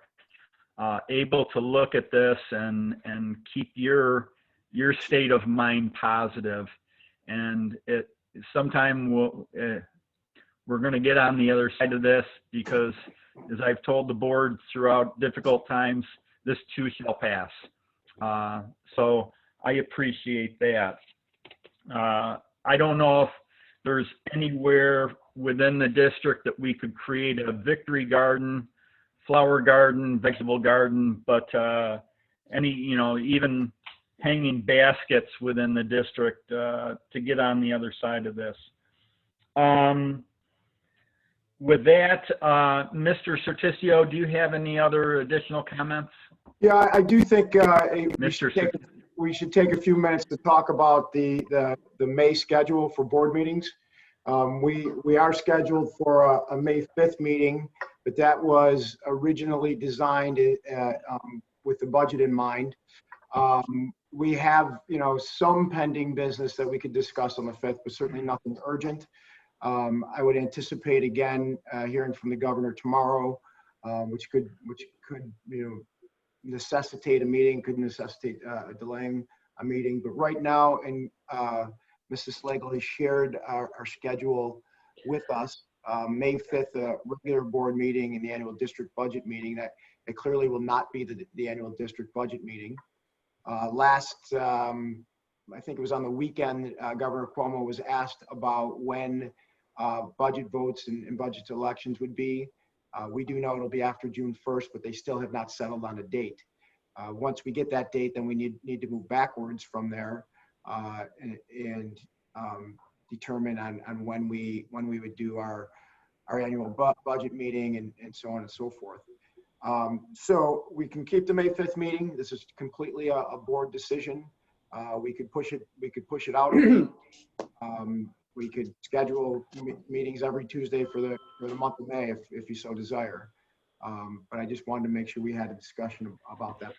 able to look at this and keep your state of mind positive. And sometime we're going to get on the other side of this, because as I've told the board throughout difficult times, this too shall pass. So I appreciate that. I don't know if there's anywhere within the district that we could create a victory garden, flower garden, vegetable garden, but any, you know, even hanging baskets within the district to get on the other side of this. With that, Mr. Certicio, do you have any other additional comments? Yeah, I do think Mr. we should take a few minutes to talk about the May schedule for board meetings. We are scheduled for a May 5th meeting, but that was originally designed with the budget in mind. We have, you know, some pending business that we could discuss on the 5th, but certainly nothing urgent. I would anticipate again hearing from the governor tomorrow, which could you know, necessitate a meeting, could necessitate delaying a meeting. But right now, and Mrs. Slagle has shared our schedule with us. May 5th, a regular board meeting and the annual district budget meeting. That it clearly will not be the annual district budget meeting. I think it was on the weekend, Governor Cuomo was asked about when budget votes and budget elections would be. We do know it'll be after June 1st, but they still have not settled on a date. Once we get that date, then we need to move backwards from there and determine on when we would do our annual budget meeting and so on and so forth. So we can keep the May 5th meeting. This is completely a board decision. We could push it out a week. We could schedule meetings every Tuesday for the month of May if you so desire. But I just wanted to make sure we had a discussion about that.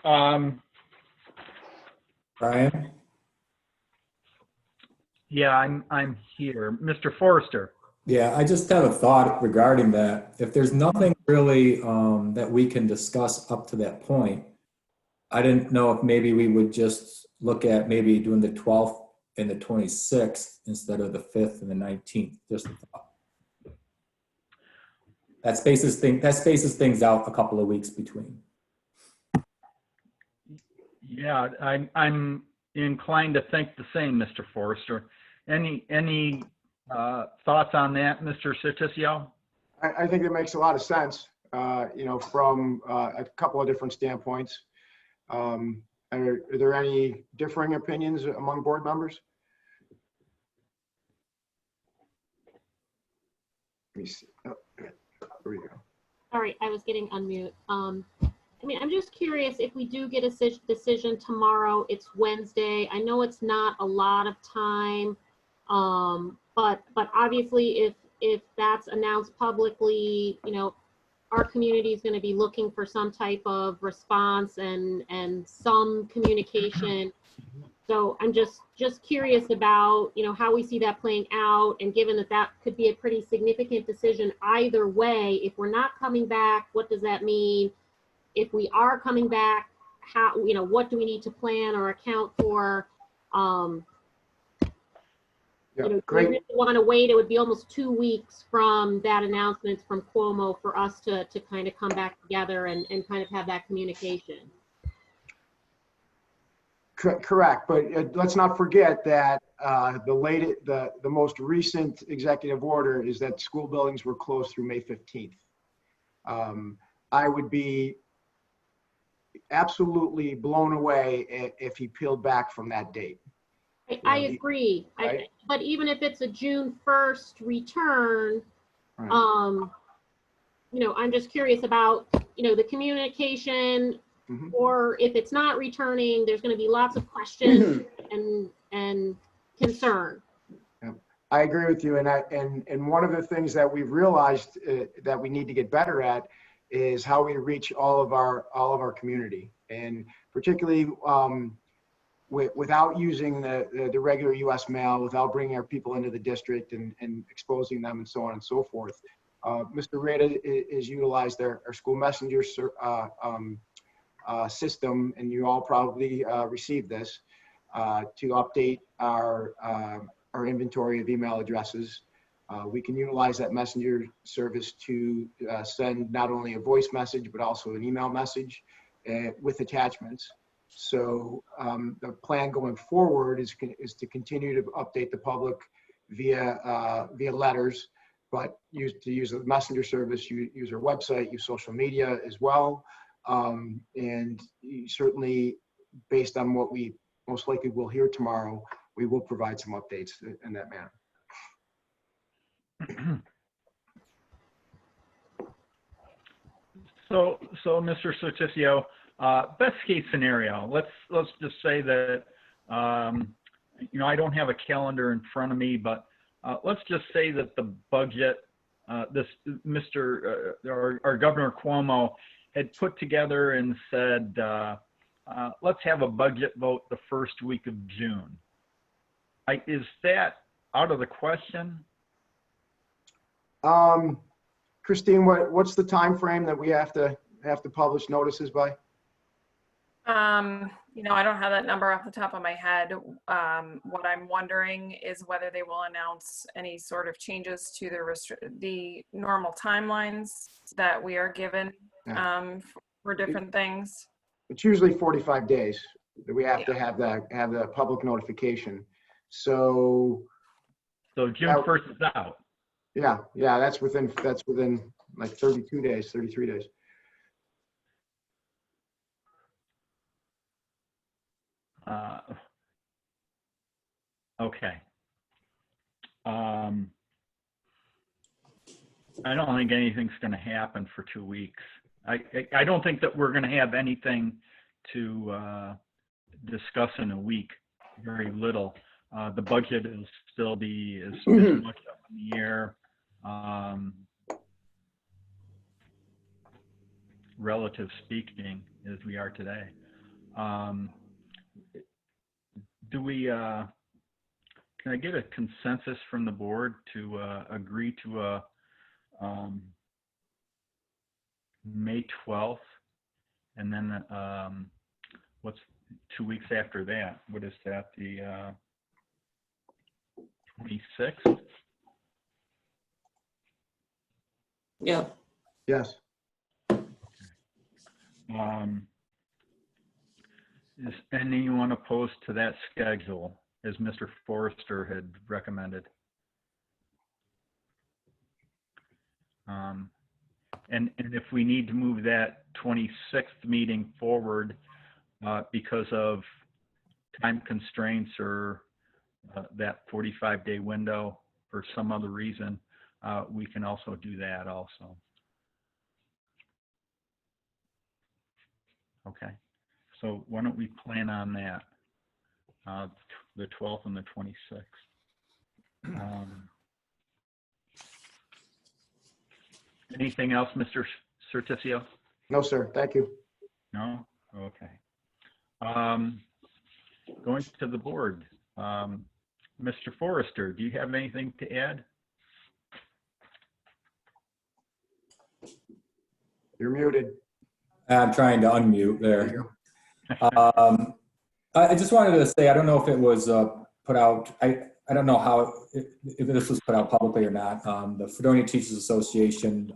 Brian? Yeah, I'm here. Mr. Forrester. Yeah, I just have a thought regarding that. If there's nothing really that we can discuss up to that point, I didn't know if maybe we would just look at maybe doing the 12th and the 26th instead of the 5th and the 19th. Just a thought. That spaces things out a couple of weeks between. Yeah, I'm inclined to think the same, Mr. Forrester. Any thoughts on that, Mr. Certisio? I think it makes a lot of sense, from a couple of different standpoints. Are there any differing opinions among board members? Let me see. Oh, there we go. Sorry, I was getting unmute. I'm just curious if we do get a decision tomorrow, it's Wednesday. I know it's not a lot of time, but obviously if that's announced publicly, our community is going to be looking for some type of response and some communication. So I'm just curious about, how we see that playing out, and given that could be a pretty significant decision either way. If we're not coming back, what does that mean? If we are coming back, how, what do we need to plan or account for? Great. If we want to wait, it would be almost 2 weeks from that announcement from Cuomo for us to kind of come back together and kind of have that communication. Correct, but let's not forget that the most recent executive order is that school buildings were closed through May 15th. I would be absolutely blown away if he peeled back from that date. I agree, right? but even if it's a June 1st return, Right. I'm just curious about, the communication, or if it's not returning, there's going to be lots of questions and concern. I agree with you, and one of the things that we've realized that we need to get better at is how we reach all of our community, and particularly without using the regular U.S. mail, without bringing our people into the district and exposing them and so on and so forth. Mr. Rada is utilized our school messenger system, and you all probably received this, to update our inventory of email addresses. We can utilize that messenger service to send not only a voice message, but also an email message with attachments. So the plan going forward is to continue to update the public via letters, but use the messenger service, use our website, use social media as well. And certainly, based on what we most likely will hear tomorrow, we will provide some updates in that manner. So Mr. Certisio, best case scenario, let's just say that, I don't have a calendar in front of me, but let's just say that the budget, our Governor Cuomo had put together and said, let's have a budget vote the first week of June. Is that out of the question? Christine, what's the time frame that we have to publish notices by? I don't have that number off the top of my head. What I'm wondering is whether they will announce any sort of changes to the normal timelines that we are given for different things. It's usually 45 days that we have to have the public notification. So June 1st is out. Yeah, that's within like 32 days, 33 days. Okay. I don't think anything's going to happen for 2 weeks. I don't think that we're going to have anything to discuss in a week. Very little. The budget will still be as much up in the air, relative speaking, as we are today. Do we, can I get a consensus from the board to agree to a May 12th? And then what's 2 weeks after that? What is that, the 26th? Yeah. Yes. Is anyone opposed to that schedule, as Mr. Forrester had recommended? And if we need to move that 26th meeting forward because of time constraints or that 45-day window for some other reason, we can also do that also. Okay, so why don't we plan on that, the 12th and the 26th. Anything else, Mr. Certicio? No, sir. Thank you. No? Okay. Going to the board. Mr. Forrester, do you have anything to add? You're muted. I'm trying to unmute there. I just wanted to say, I don't know if it was put out, I don't know how, if this was put out publicly or not. The Fredonia Teachers Association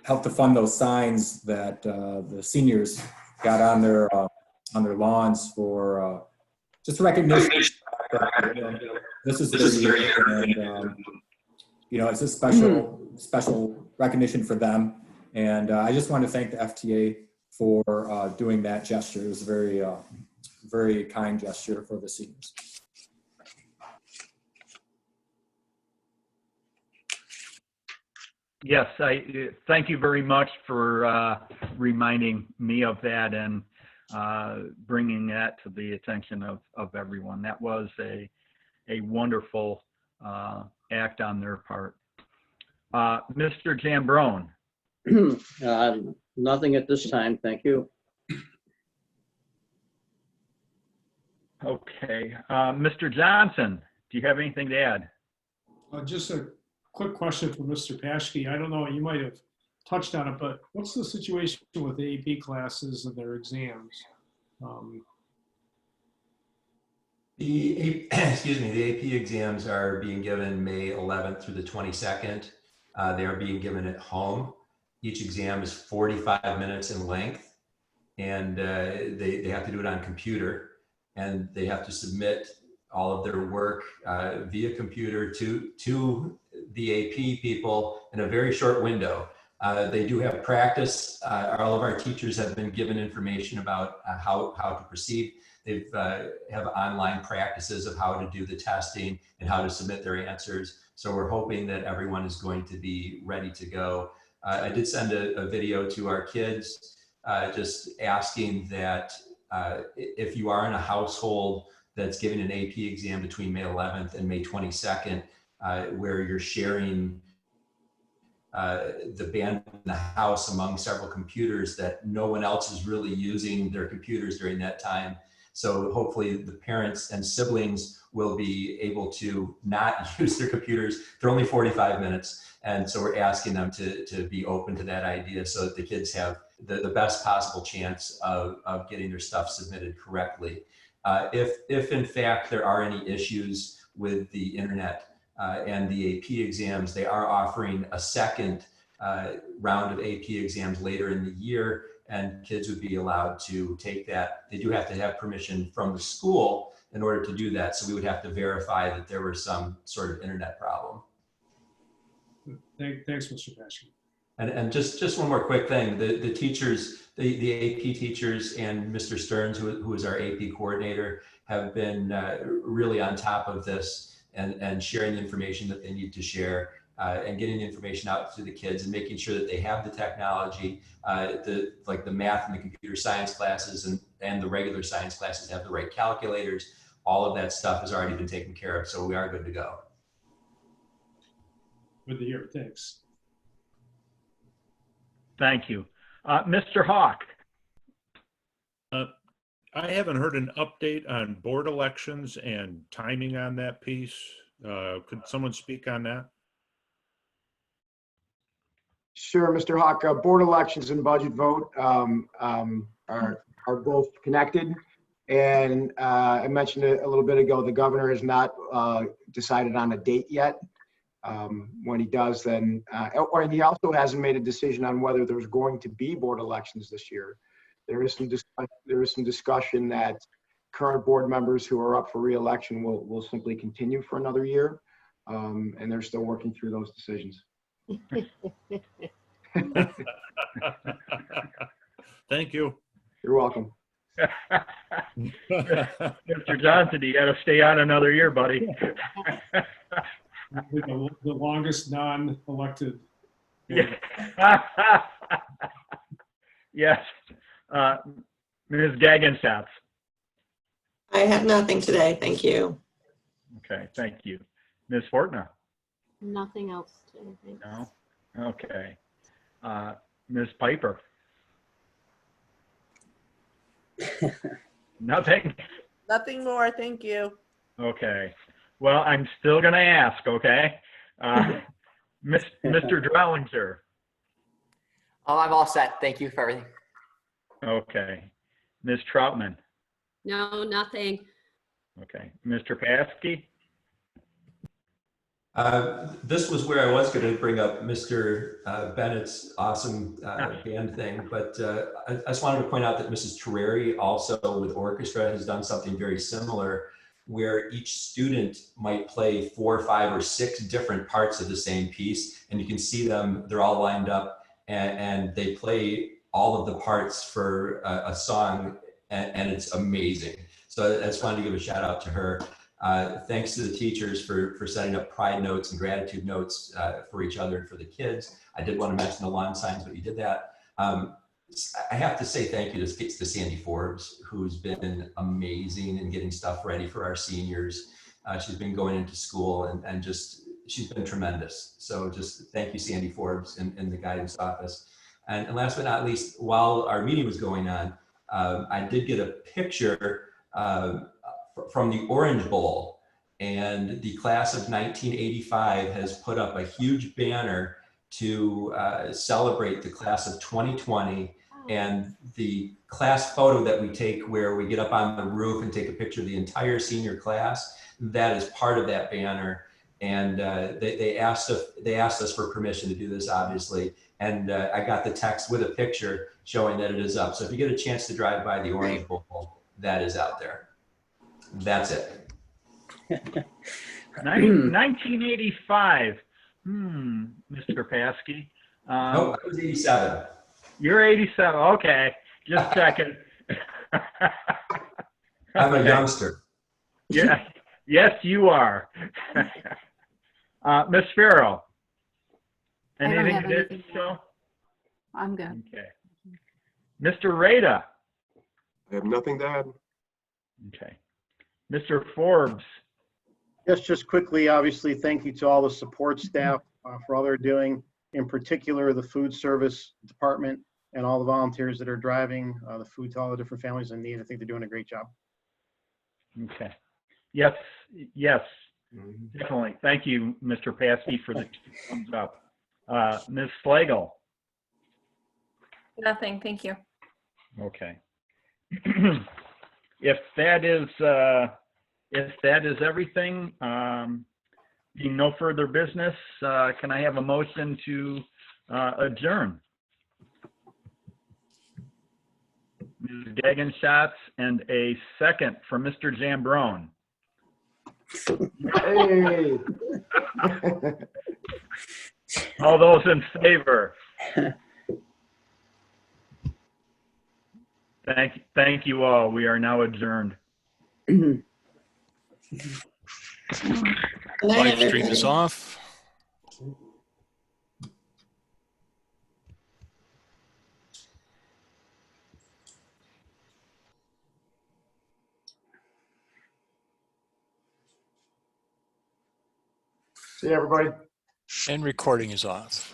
helped to fund those signs that the seniors got on their lawns for just recognition. This is their year, and you know, it's a special recognition for them. And I just want to thank the FTA for doing that gesture. It was a very, very kind gesture for the seniors. Yes, I thank you very much for reminding me of that and bringing that to the attention of everyone. That was a wonderful act on their part. Mr. Jambrone. Nothing at this time, thank you. Okay, Mr. Johnson, do you have anything to add? Just a quick question for Mr. Paschke. I don't know, you might have touched on it, but what's the situation with the AP classes and their exams? The AP exams are being given May 11th through the 22nd. They are being given at home. Each exam is 45 minutes in length, and they have to do it on computer, and they have to submit all of their work via computer to the AP people in a very short window. They do have practice. All of our teachers have been given information about how to proceed. They have online practices of how to do the testing and how to submit their answers. So we're hoping that everyone is going to be ready to go. I did send a video to our kids just asking that if you are in a household that's giving an AP exam between May 11th and May 22nd, where you're sharing the bandwidth in the house among several computers, that no one else is really using their computers during that time. So hopefully the parents and siblings will be able to not use their computers. They're only 45 minutes. And so we're asking them to be open to that idea so that the kids have the best possible chance of getting their stuff submitted correctly. If in fact there are any issues with the internet and the AP exams, they are offering a second round of AP exams later in the year, and kids would be allowed to take that. They do have to have permission from the school in order to do that. So we would have to verify that there was some sort of internet problem. Thanks, Mr. Paschke. And just one more quick thing. The teachers, the AP teachers and Mr. Stearns, who is our AP coordinator, have been really on top of this and sharing the information that they need to share and getting the information out to the kids and making sure that they have the technology, like the math and the computer science classes and the regular science classes have the right calculators. All of that stuff has already been taken care of, so we are good to go. Good to hear, thanks. Thank you. Mr. Hawk. I haven't heard an update on board elections and timing on that piece. Could someone speak on that? Sure, Mr. Hawk. Board elections and budget vote are both connected. And I mentioned it a little bit ago, the governor has not decided on a date yet. When he does, then, and he also hasn't made a decision on whether there's going to be board elections this year. There is some discussion that current board members who are up for re-election will simply continue for another year. And they're still working through those decisions. Thank you. You're welcome. Mr. Johnson, you got to stay on another year, buddy. The longest non-elected. Yes. Yes. Ms. Gagenschatz. I have nothing today. Thank you. Okay, thank you. Ms. Fortner? Nothing else today. Thanks. No? Okay. Ms. Piper? Nothing? Nothing more, thank you. Okay. Well, I'm still going to ask, okay? Mr. Drowlinger? Oh, I'm all set. Thank you for everything. Okay. Ms. Troutman? No, nothing. Okay. Mr. Paskey? This was where I was going to bring up Mr. Bennett's awesome band thing, but I just wanted to point out that Mrs. Terreri also with orchestra has done something very similar, where each student might play 4, 5, or 6 different parts of the same piece, and you can see them, they're all lined up, and they play all of the parts for a song, and it's amazing. So I just wanted to give a shout out to her. Thanks to the teachers for setting up pride notes and gratitude notes for each other and for the kids. I did want to mention the lawn signs, but you did that. I have to say thank you to Sandy Forbes, who's been amazing in getting stuff ready for our seniors. She's been going into school and just, she's been tremendous. So just thank you, Sandy Forbes in the guidance office. And last but not least, while our meeting was going on, I did get a picture from the Orange Bowl, and the class of 1985 has put up a huge banner to celebrate the class of 2020, and the class photo that we take where we get up on the roof and take a picture of the entire senior class, that is part of that banner. And they asked us for permission to do this, obviously, and I got the text with a picture showing that it is up. So if you get a chance to drive by the Orange Bowl, that is out there. That's it. 1985. Mr. Paskey. Nope, I was 87. You're 87. Okay. Just checking. I'm a youngster. Yeah. Yes, you are. Miss Farrell. I don't have to anything show? I'm good. Okay. Mr. Rada. I have nothing to add. Okay. Mr. Forbes. Yes, just quickly, obviously, thank you to all the support staff for all they're doing, in particular the food service department and all the volunteers that are driving the food to all the different families in need. I think they're doing a great job. Okay. Yes, definitely. Thank you, Mr. Paskey, for the thumbs up. Ms. Slagle. Nothing, thank you. Okay. If that is everything, being no further business, can I have a motion to adjourn? Ms. Gagenschatz, and a second from Mr. Zambrone. Hey. All those in favor? Thank you all. We are now adjourned. Live stream is off. See you, everybody. And recording is off.